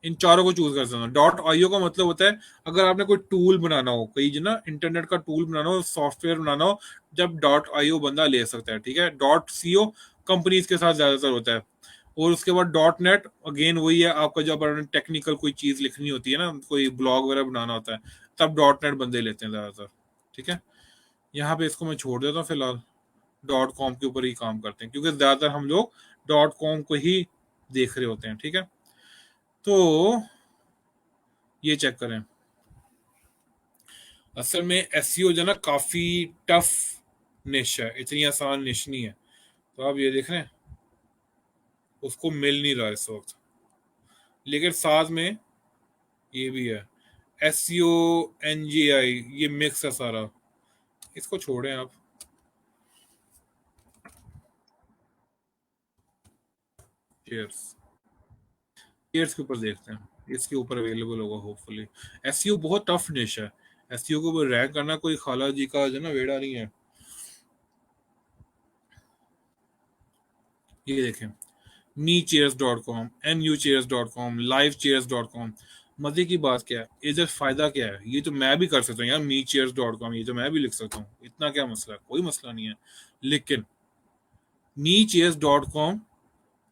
Speaker 1: इन चारों को चूज कर सकता हूँ। .io का मतलब होता है अगर आपने कोई टूल बनाना हो, कोई जो ना इंटरनेट का टूल बनाना हो, सॉफ्टवेयर बनाना हो, जब .io बंदा ले सकता है, ठीक है। .co कंपनीज के साथ ज्यादातर होता है, और उसके बाद .net अगेन वही है, आपका जब टेक्निकल कोई चीज लिखनी होती है ना, कोई ब्लॉग वगैरह बनाना होता है, तब .net बंदे लेते हैं ज्यादातर, ठीक है। यहाँ पे इसको मैं छोड़ देता हूँ फिलहाल, .com के ऊपर ही काम करते हैं, क्योंकि ज्यादातर हम लोग .com को ही देख रहे होते हैं, ठीक है। तो ये चेक करें, असल में एसईओ जो है ना काफी टफ निश है, इतनी आसान निश नहीं है। तो आप ये देख रहे हैं, उसको मिल नहीं रहा इस वक्त, लेकिन साथ में ये भी है SEO NGI, ये मिक्स है सारा, इसको छोड़ें आप। चेयर्स, चेयर्स के ऊपर देखते हैं, इसके ऊपर अवेलेबल होगा होपफुली। एसईओ बहुत टफ निश है, एसईओ को रैंक करना कोई खाला जी का जो ना वेड़ा नहीं है। ये देखें, MeChairs.com, NUchairs.com, LiveChairs.com। मजे की बात क्या है, इधर फायदा क्या है, ये तो मैं भी कर सकता हूँ यार, MeChairs.com ये तो मैं भी लिख सकता हूँ, इतना क्या मसला है, कोई मसला नहीं है। लेकिन MeChairs.com,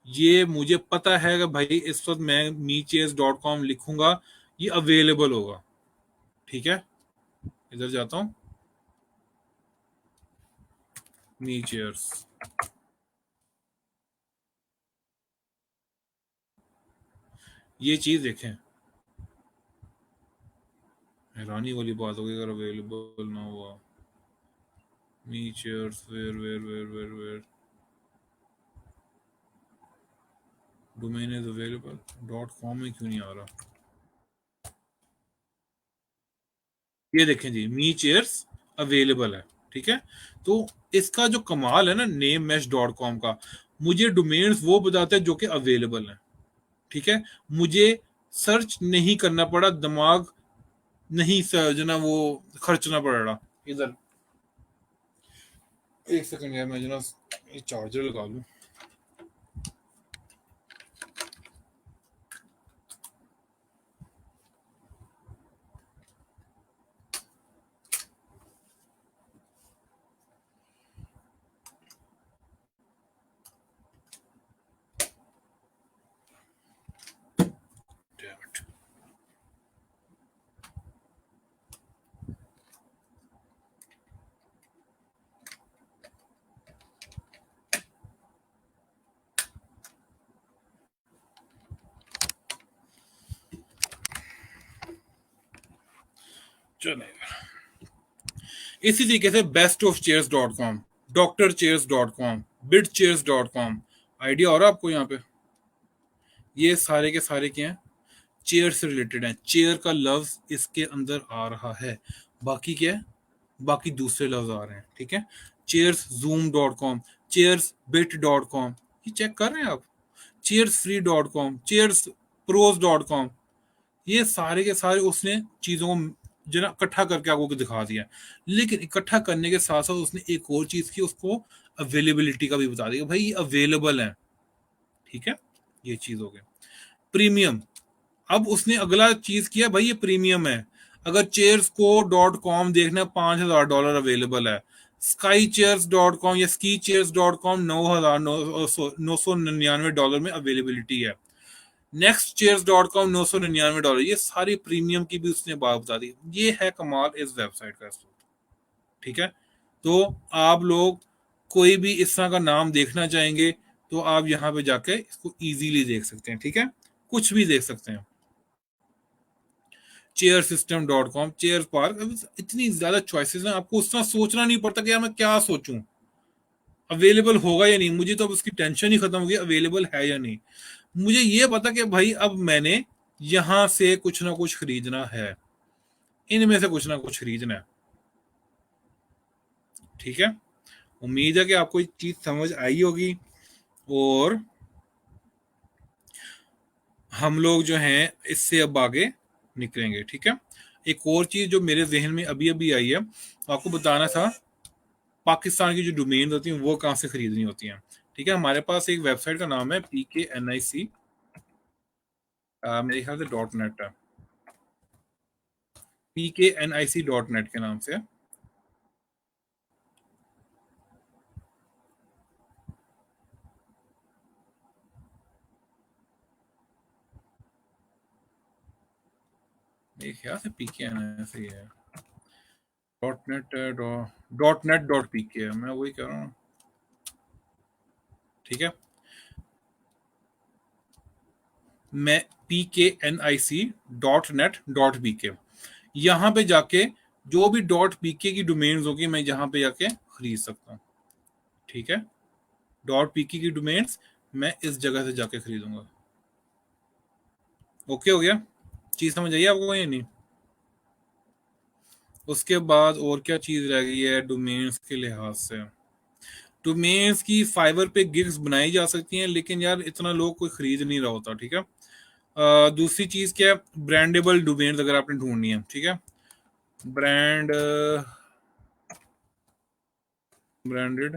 Speaker 1: ये मुझे पता है कि भाई इस वक्त मैं MeChairs.com लिखूंगा, ये अवेलेबल होगा, ठीक है। इधर जाता हूँ, MeChairs, ये चीज देखें, हैरानी वाली बात होगी अगर अवेलेबल ना हुआ। MeChairs, where domain is available, .com में क्यों नहीं आ रहा। ये देखें जी, मी चेयर्स अवेलेबल है, ठीक है। तो इसका जो कमाल है ना नेम मैश .com का, मुझे डोमेन्स वो बताते हैं जो कि अवेलेबल है, ठीक है। मुझे सर्च नहीं करना पड़ा, दिमाग नहीं जो ना वो खर्चना पड़ रहा इधर। एक सेकंड यार, मैं जो ना ये चार्जर लगा लूं। Damn it. चलेगा। इसी तरीके से bestofchairs.com, doctorchairs.com, bidchairs.com, आइडिया हो रहा है आपको यहाँ पे? ये सारे के सारे क्या हैं? चेयर से रिलेटेड हैं। चेयर का लफ्ज इसके अंदर आ रहा है, बाकी क्या है? बाकी दूसरे लफ्ज आ रहे हैं, ठीक है। चेयर्स zoom.com, चेयर्स bit.com, ये चेक कर रहे हैं आप? चेयर्स free.com, चेयर्स pros.com, ये सारे के सारे उसने चीजों को जो ना इकट्ठा करके आपको दिखा दिया। लेकिन इकट्ठा करने के साथ साथ उसने एक और चीज की, उसको अवेलेबिलिटी का भी बता दिया, भाई ये अवेलेबल है, ठीक है। ये चीज हो गई प्रीमियम। अब उसने अगला चीज किया, भाई ये प्रीमियम है। अगर चेयर्स को .com देखना, $5,000 अवेलेबल है। स्काई चेयर्स .com या स्की चेयर्स .com $9,999 में अवेलेबिलिटी है। नेक्स्ट चेयर्स .com $999, ये सारी प्रीमियम की भी उसने बात बता दी। ये है कमाल इस वेबसाइट का, ठीक है। तो आप लोग कोई भी इस तरह का नाम देखना चाहेंगे तो आप यहाँ पे जाके इसको इजीली देख सकते हैं, ठीक है। कुछ भी देख सकते हैं। chairsystem.com, चेयर पार्क, इतनी ज्यादा चॉइसेस हैं, आपको उतना सोचना नहीं पड़ता कि यार मैं क्या सोचूं, अवेलेबल होगा या नहीं। मुझे तो अब उसकी टेंशन ही खत्म हो गई, अवेलेबल है या नहीं। मुझे ये पता कि भाई अब मैंने यहां से कुछ ना कुछ खरीदना है, इनमें से कुछ ना कुछ खरीदना है, ठीक है। उम्मीद है कि आपको ये चीज समझ आई होगी। और हम लोग जो हैं इससे अब आगे निकलेंगे, ठीक है। एक और चीज जो मेरे जहन में अभी अभी आई है, आपको बताना था, पाकिस्तान की जो डोमेन होती हैं वो कहाँ से खरीदनी होती हैं, ठीक है। हमारे पास एक वेबसाइट का नाम है PKNIC, मेरे ख्याल से .net है, PKNIC.net के नाम से। मेरे ख्याल से PKNIC है, .net .net.pk है, मैं वही कह रहा हूँ, ठीक है। मैं PKNIC.net.pk, यहाँ पे जाके जो भी .pk की डोमेन्स होगी मैं यहाँ पे जाके खरीद सकता हूँ, ठीक है। .pk की डोमेन्स मैं इस जगह से जाके खरीदूंगा। ओके हो गया? चीज समझ आई आपको या नहीं? उसके बाद और क्या चीज रह गई है डोमेन्स के लिहाज से? डोमेन्स की फाइवर पे गिग्स बनाई जा सकती हैं, लेकिन यार इतना लोग कोई खरीद नहीं रहा होता, ठीक है। दूसरी चीज क्या है, ब्रांडेबल डोमेन्स अगर आपने ढूंढनी है, ठीक है। ब्रांड ब्रांडेड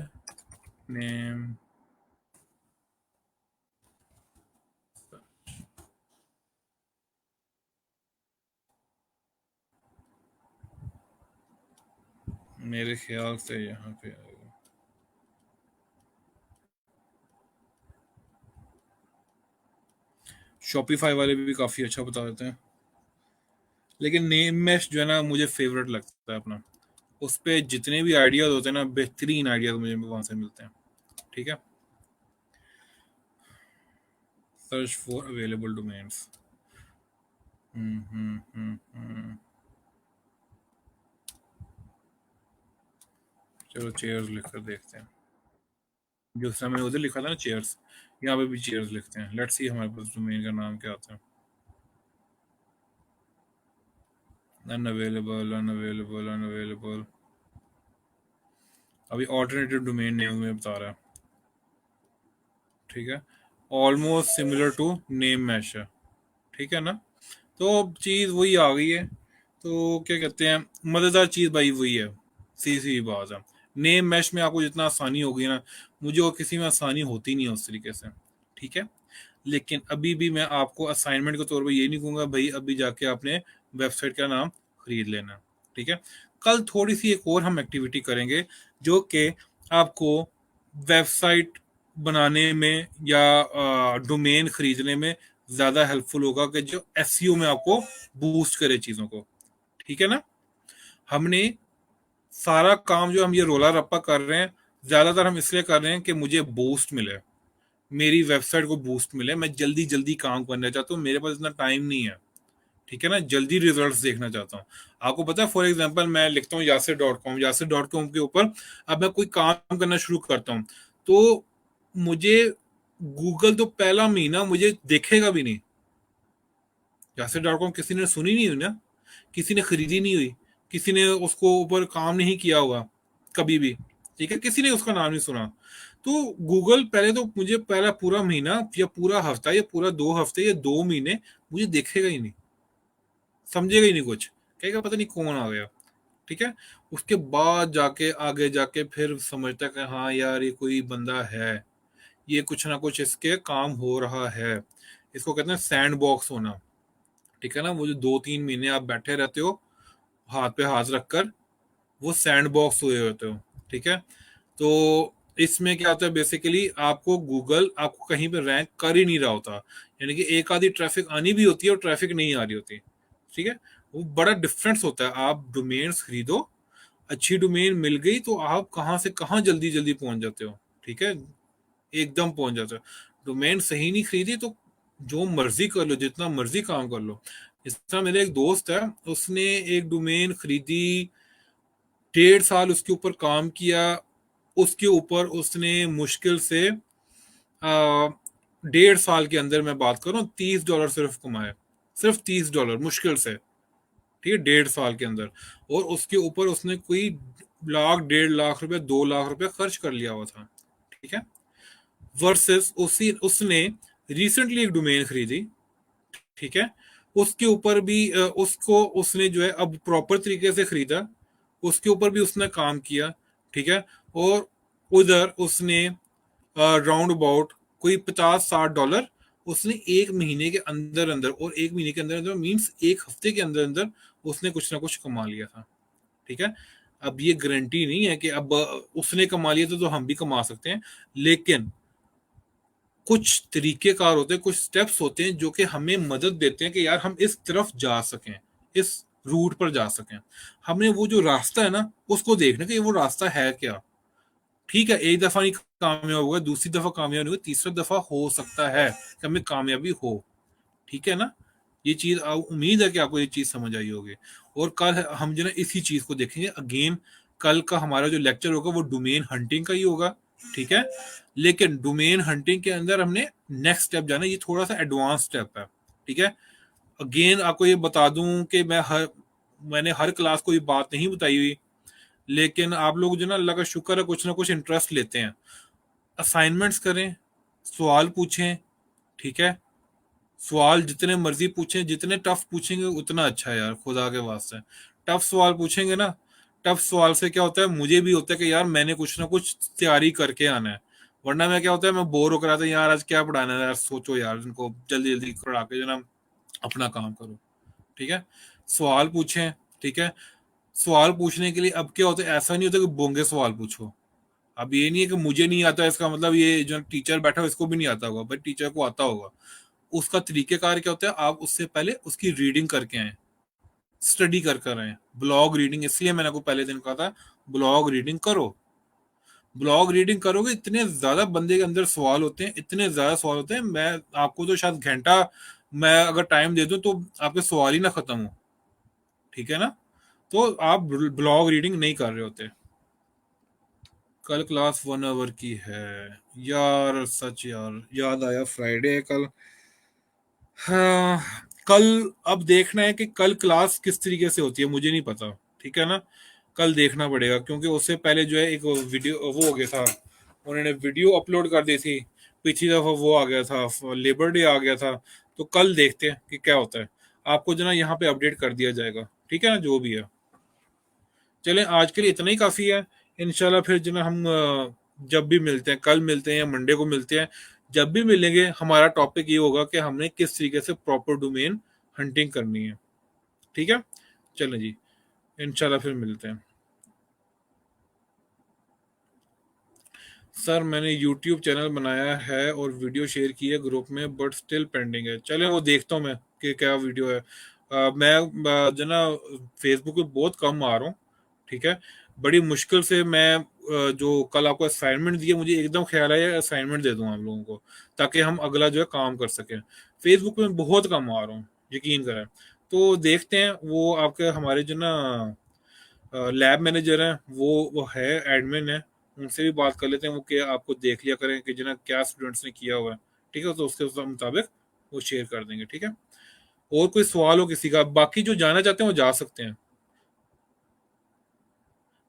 Speaker 1: नेम, मेरे ख्याल से यहाँ पे आएगा। शॉपिफाई वाले भी काफी अच्छा बता देते हैं, लेकिन नेम मैश जो है ना मुझे फेवरेट लगता है अपना। उस पे जितने भी आइडियाज होते हैं ना, बेहतरीन आइडियाज मुझे वहां से मिलते हैं, ठीक है। Search for available domains. चलो चेयर्स लिखकर देखते हैं, जो समय मैंने उधर लिखा था ना चेयर्स, यहाँ पे भी चेयर्स लिखते हैं। लेट्स सी हमारे पास डोमेन का नाम क्या आता है। अनअवेलेबल अनअवेलेबल अनअवेलेबल, अभी ऑल्टरनेटिव डोमेन नेम में बता रहा है, ठीक है। Almost similar to name mash है, ठीक है ना। तो चीज वही आ गई है। तो क्या कहते हैं, मजेदार चीज भाई वही है, सी बात है। नेम मैश में आपको जितना आसानी होगी ना, मुझे और किसी में आसानी होती नहीं है उस तरीके से, ठीक है। लेकिन अभी भी मैं आपको असाइनमेंट के तौर पे ये नहीं कहूंगा भाई अभी जाके आपने वेबसाइट का नाम खरीद लेना, ठीक है। कल थोड़ी सी एक और हम एक्टिविटी करेंगे जो कि आपको वेबसाइट बनाने में या डोमेन खरीदने में ज्यादा हेल्पफुल होगा, कि जो एसईओ में आपको बूस्ट करे चीजों को, ठीक है ना। हमने सारा काम जो हम ये रोला रप्पा कर रहे हैं, ज्यादातर हम इसलिए कर रहे हैं कि मुझे बूस्ट मिले, मेरी वेबसाइट को बूस्ट मिले, मैं जल्दी जल्दी काम करना चाहता हूँ, मेरे पास इतना टाइम नहीं है, ठीक है ना, जल्दी रिजल्ट्स देखना चाहता हूँ। आपको पता है फॉर एग्जांपल मैं लिखता हूँ यासिर.com, यासिर.com के ऊपर अब मैं कोई काम करना शुरू करता हूँ, तो मुझे गूगल तो पहला महीना मुझे देखेगा भी नहीं। यासिर.com किसी ने सुनी नहीं हुई ना, किसी ने खरीदी नहीं हुई, किसी ने उसको ऊपर काम नहीं किया हुआ कभी भी, ठीक है, किसी ने उसका नाम नहीं सुना। तो गूगल पहले तो मुझे पहला पूरा महीना या पूरा हफ्ता या पूरा 2 हफ्ते या 2 महीने मुझे देखेगा ही नहीं, समझेगा ही नहीं कुछ, कहेगा पता नहीं कौन आ गया, ठीक है। उसके बाद जाके आगे जाके फिर समझता है कि हाँ यार ये कोई बंदा है, ये कुछ ना कुछ इसके काम हो रहा है, इसको कहते हैं सैंड बॉक्स होना, ठीक है ना। वो जो 2-3 महीने आप बैठे रहते हो हाथ पे हाथ रखकर, वो सैंड बॉक्स हुए होते हो, ठीक है। तो इसमें क्या होता है बेसिकली, आपको गूगल आपको कहीं पे रैंक कर ही नहीं रहा होता, यानी कि एक आधी ट्रैफिक आनी भी होती है और ट्रैफिक नहीं आ रही होती, ठीक है। वो बड़ा डिफरेंस होता है। आप डोमेन्स खरीदो, अच्छी डोमेन मिल गई तो आप कहाँ से कहाँ जल्दी जल्दी पहुंच जाते हो, ठीक है, एकदम पहुंच जाते हो। डोमेन सही नहीं खरीदी तो जो मर्जी कर लो, जितना मर्जी काम कर लो। इस तरह मेरे एक दोस्त है, उसने एक डोमेन खरीदी, 1.5 साल उसके ऊपर काम किया, उसके ऊपर उसने मुश्किल से 1.5 साल के अंदर मैं बात करूं $30 सिर्फ कमाए, सिर्फ $30 मुश्किल से, ठीक है, 1.5 साल के अंदर। और उसके ऊपर उसने कोई 1.5 लाख रुपए 2 लाख रुपए खर्च कर लिया हुआ था, ठीक है। वर्सेस उसी उसने रिसेंटली एक डोमेन खरीदी, ठीक है, उसके ऊपर भी उसको उसने जो है अब प्रॉपर तरीके से खरीदा, उसके ऊपर भी उसने काम किया, ठीक है। और उधर उसने राउंड अबाउट कोई 50-60 डॉलर उसने एक महीने के अंदर अंदर, और एक महीने के अंदर अंदर मीन्स एक हफ्ते के अंदर अंदर उसने कुछ ना कुछ कमा लिया था, ठीक है। अब ये गारंटी नहीं है कि अब उसने कमा लिया तो हम भी कमा सकते हैं, लेकिन कुछ तरीकेकार होते हैं, कुछ स्टेप्स होते हैं जो कि हमें मदद देते हैं कि यार हम इस तरफ जा सकें, इस रूट पर जा सकें। हमने वो जो रास्ता है ना उसको देखना कि वो रास्ता है क्या, ठीक है। एक दफा नहीं कामयाब हुआ, दूसरी दफा कामयाब नहीं हुआ, तीसरा दफा हो सकता है कि हमें कामयाबी हो, ठीक है ना। ये चीज उम्मीद है कि आपको ये चीज समझ आई होगी। और कल हम जो है इसी चीज को देखेंगे अगेन। कल का हमारा जो लेक्चर होगा वो डोमेन हंटिंग का ही होगा, ठीक है। लेकिन डोमेन हंटिंग के अंदर हमने नेक्स्ट स्टेप जाना, ये थोड़ा सा एडवांस स्टेप है, ठीक है। अगेन आपको ये बता दूं कि मैंने हर क्लास को ये बात नहीं बताई हुई, लेकिन आप लोग जो ना अल्लाह का शुक्र है कुछ ना कुछ इंटरेस्ट लेते हैं। असाइनमेंट्स करें, सवाल पूछें, ठीक है। सवाल जितने मर्जी पूछें, जितने टफ पूछेंगे उतना अच्छा है यार, खुदा के वास्ते। टफ सवाल पूछेंगे ना, टफ सवाल से क्या होता है, मुझे भी होता है कि यार मैंने कुछ ना कुछ तैयारी करके आना है, वरना मैं क्या होता है मैं बोर होकर आता हूँ, यार आज क्या पढ़ाना है यार, सोचो यार इनको जल्दी जल्दी पढ़ा के जो ना अपना काम करो, ठीक है। सवाल पूछें, ठीक है। सवाल पूछने के लिए अब क्या होता है, ऐसा नहीं होता कि बोंगे सवाल पूछो। अब ये नहीं है कि मुझे नहीं आता इसका मतलब ये जो टीचर बैठा है इसको भी नहीं आता होगा, बट टीचर को आता होगा। उसका तरीकेकार क्या होता है, आप उससे पहले उसकी रीडिंग करके आए, स्टडी कर कर आए। ब्लॉग रीडिंग, इसलिए मैंने आपको पहले दिन कहा था ब्लॉग रीडिंग करो। ब्लॉग रीडिंग करोगे, इतने ज्यादा बंदे के अंदर सवाल होते हैं, इतने ज्यादा सवाल होते हैं, मैं आपको तो शायद घंटा मैं अगर टाइम दे दूं तो आपके सवाल ही ना खत्म हो, ठीक है ना। तो आप ब्लॉग रीडिंग नहीं कर रहे होते। कल क्लास 1 आवर की है यार, सच यार याद आया फ्राइडे है कल। हाँ, कल अब देखना है कि कल क्लास किस तरीके से होती है, मुझे नहीं पता, ठीक है ना। कल देखना पड़ेगा क्योंकि उससे पहले जो है एक वीडियो वो हो गया था, उन्होंने वीडियो अपलोड कर दी थी। पिछली दफा वो आ गया था, लेबर डे आ गया था। तो कल देखते हैं कि क्या होता है, आपको जो ना यहाँ पे अपडेट कर दिया जाएगा, ठीक है ना, जो भी है। चलें आज के लिए इतना ही काफी है। इंशाल्लाह फिर जो ना हम जब भी मिलते हैं, कल मिलते हैं या मंडे को मिलते हैं, जब भी मिलेंगे हमारा टॉपिक ये होगा कि हमने किस तरीके से प्रॉपर डोमेन हंटिंग करनी है। ठीक है, चलें जी, इंशाल्लाह फिर मिलते हैं। सर मैंने यूट्यूब चैनल बनाया है और वीडियो शेयर की है ग्रुप में, बट स्टिल पेंडिंग है। चलें वो देखता हूँ मैं कि क्या वीडियो है। मैं जो ना फेसबुक पे बहुत कम आ रहा हूँ। ठीक है, बड़ी मुश्किल से मैं जो कल आपको असाइनमेंट दिया, मुझे एकदम ख्याल आया असाइनमेंट दे दूं आप लोगों को, ताकि हम अगला जो है काम कर सकें। फेसबुक पे मैं बहुत कम आ रहा हूँ, यकीन करें। तो देखते हैं, वो आपके हमारे जो ना लैब मैनेजर हैं, वो है एडमिन है, उनसे भी बात कर लेते हैं। वो क्या आपको देख लिया करें कि जना क्या स्टूडेंट्स ने किया हुआ है। ठीक है, तो उसके मुताबिक वो शेयर कर देंगे। ठीक है, और कोई सवाल हो किसी का, बाकी जो जाना चाहते हैं वो जा सकते हैं।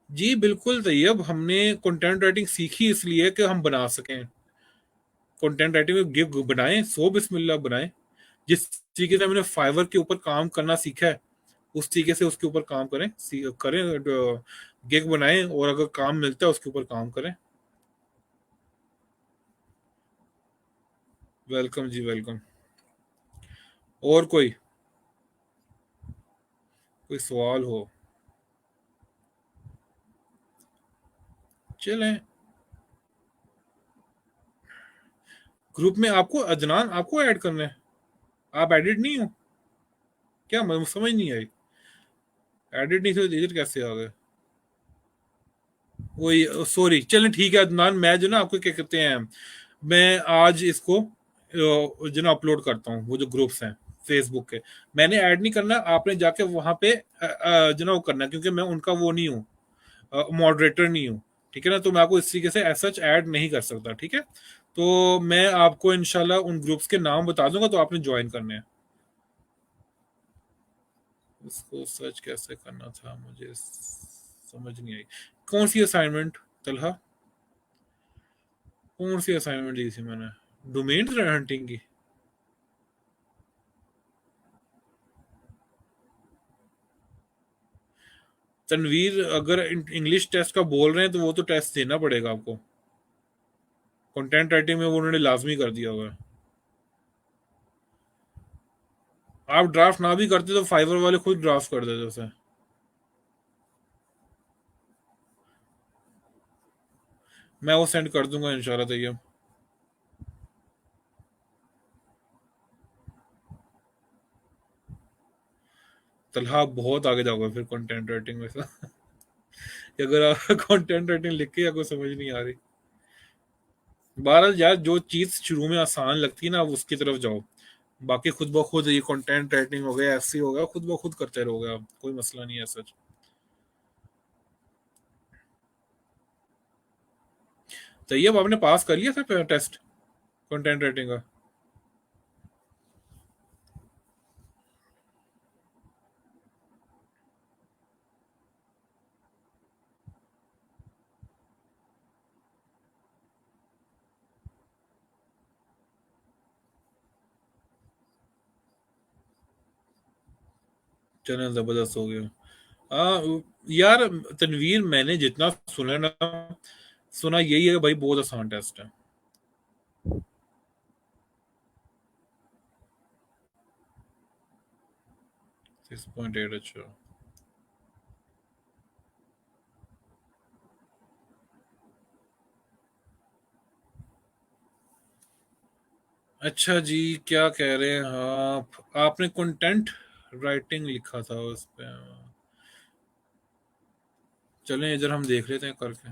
Speaker 1: जी बिल्कुल तैयब, हमने कंटेंट राइटिंग सीखी इसलिए कि हम बना सकें। कंटेंट राइटिंग में गिग बनाएं, सो बिस्मिल्लाह बनाएं। जिस तरीके से हमने फाइवर के ऊपर काम करना सीखा है, उस तरीके से उसके ऊपर काम करें, करें, गिग बनाएं, और अगर काम मिलता है उसके ऊपर काम करें। वेलकम जी, वेलकम। और कोई सवाल हो? चलें। ग्रुप में आपको अदनान आपको ऐड करना है? आप एडिट नहीं हो क्या? मैं समझ नहीं आई। एडिट नहीं थे तो इधर कैसे आ गए? वही, सॉरी, चलें ठीक है अदनान, मैं जो ना आपको क्या कहते हैं, मैं आज इसको जो ना अपलोड करता हूँ, वो जो ग्रुप्स हैं फेसबुक के। मैंने ऐड नहीं करना, आपने जाके वहां पे जो ना वो करना है, क्योंकि मैं उनका वो नहीं हूँ, मॉडरेटर नहीं हूँ। ठीक है ना, तो मैं आपको इस तरीके से एज सच ऐड नहीं कर सकता। ठीक है, तो मैं आपको इंशाल्लाह उन ग्रुप्स के नाम बता दूंगा, तो आपने ज्वाइन करने हैं। उसको सर्च कैसे करना था मुझे समझ नहीं आई। कौन सी असाइनमेंट तलहा? कौन सी असाइनमेंट दी थी मैंने? डोमेन हंटिंग की? तनवीर, अगर इंग्लिश टेस्ट का बोल रहे हैं तो वो तो टेस्ट देना पड़ेगा आपको। कंटेंट राइटिंग में वो उन्होंने लाजमी कर दिया हुआ है। आप ड्राफ्ट ना भी करते तो फाइवर वाले खुद ड्राफ्ट कर देते उसे। मैं वो सेंड कर दूंगा इंशाल्लाह तैयब। तलहा बहुत आगे जाओगे फिर कंटेंट राइटिंग में से। अगर आप कंटेंट राइटिंग लिख के आपको समझ नहीं आ रही। बहरहाल यार, जो चीज शुरू में आसान लगती है ना, आप उसकी तरफ जाओ। बाकी खुद ब खुद ये कंटेंट राइटिंग हो गया, ऐसे हो गया, खुद ब खुद करते रहोगे आप, कोई मसला नहीं है सच। तैयब, आपने पास कर लिया था टेस्ट कंटेंट राइटिंग का? चैनल जबरदस्त हो गया। यार तनवीर, मैंने जितना सुना ना, सुना यही है भाई, बहुत आसान टेस्ट है। 6.8? अच्छा। अच्छा जी, क्या कह रहे हैं आप? आपने कंटेंट राइटिंग लिखा था उस पे। चलें इधर हम देख लेते हैं करके,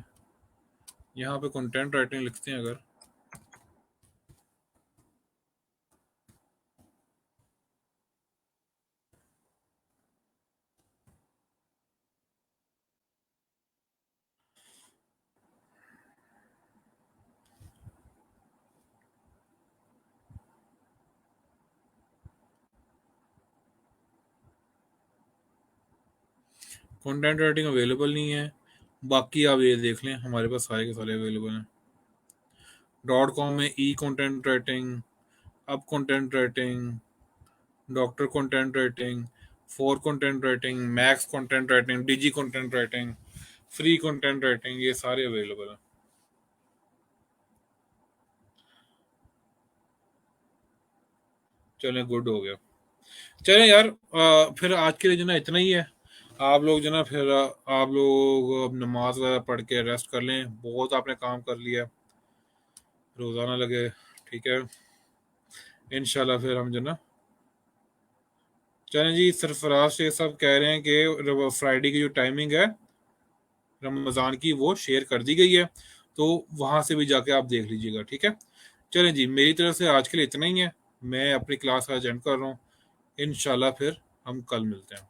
Speaker 1: यहाँ पे कंटेंट राइटिंग लिखते हैं अगर। कंटेंट राइटिंग अवेलेबल नहीं है, बाकी आप ये देख लें, हमारे पास सारे के सारे अवेलेबल हैं। डॉट कॉम में ई कंटेंट राइटिंग, अब content writing, doctor content writing, for content writing, max content writing, digi content writing, free content writing, ये सारे अवेलेबल हैं। चलें, गुड हो गया। चलें यार, फिर आज के लिए जो ना इतना ही है। आप लोग जो ना फिर आप लोग अब नमाज वगैरह पढ़ के रेस्ट कर लें, बहुत आपने काम कर लिया, रोज़ाना लगे। ठीक है, इंशाल्लाह फिर हम जो ना। चलें जी, सरफराज शेख साहब कह रहे हैं कि फ्राइडे की जो टाइमिंग है रमज़ान की वो शेयर कर दी गई है, तो वहां से भी जाके आप देख लीजिएगा। ठीक है, चलें जी, मेरी तरफ से आज के लिए इतना ही है। मैं अपनी क्लास अटेंड कर रहा हूँ। इंशाल्लाह फिर हम कल मिलते हैं।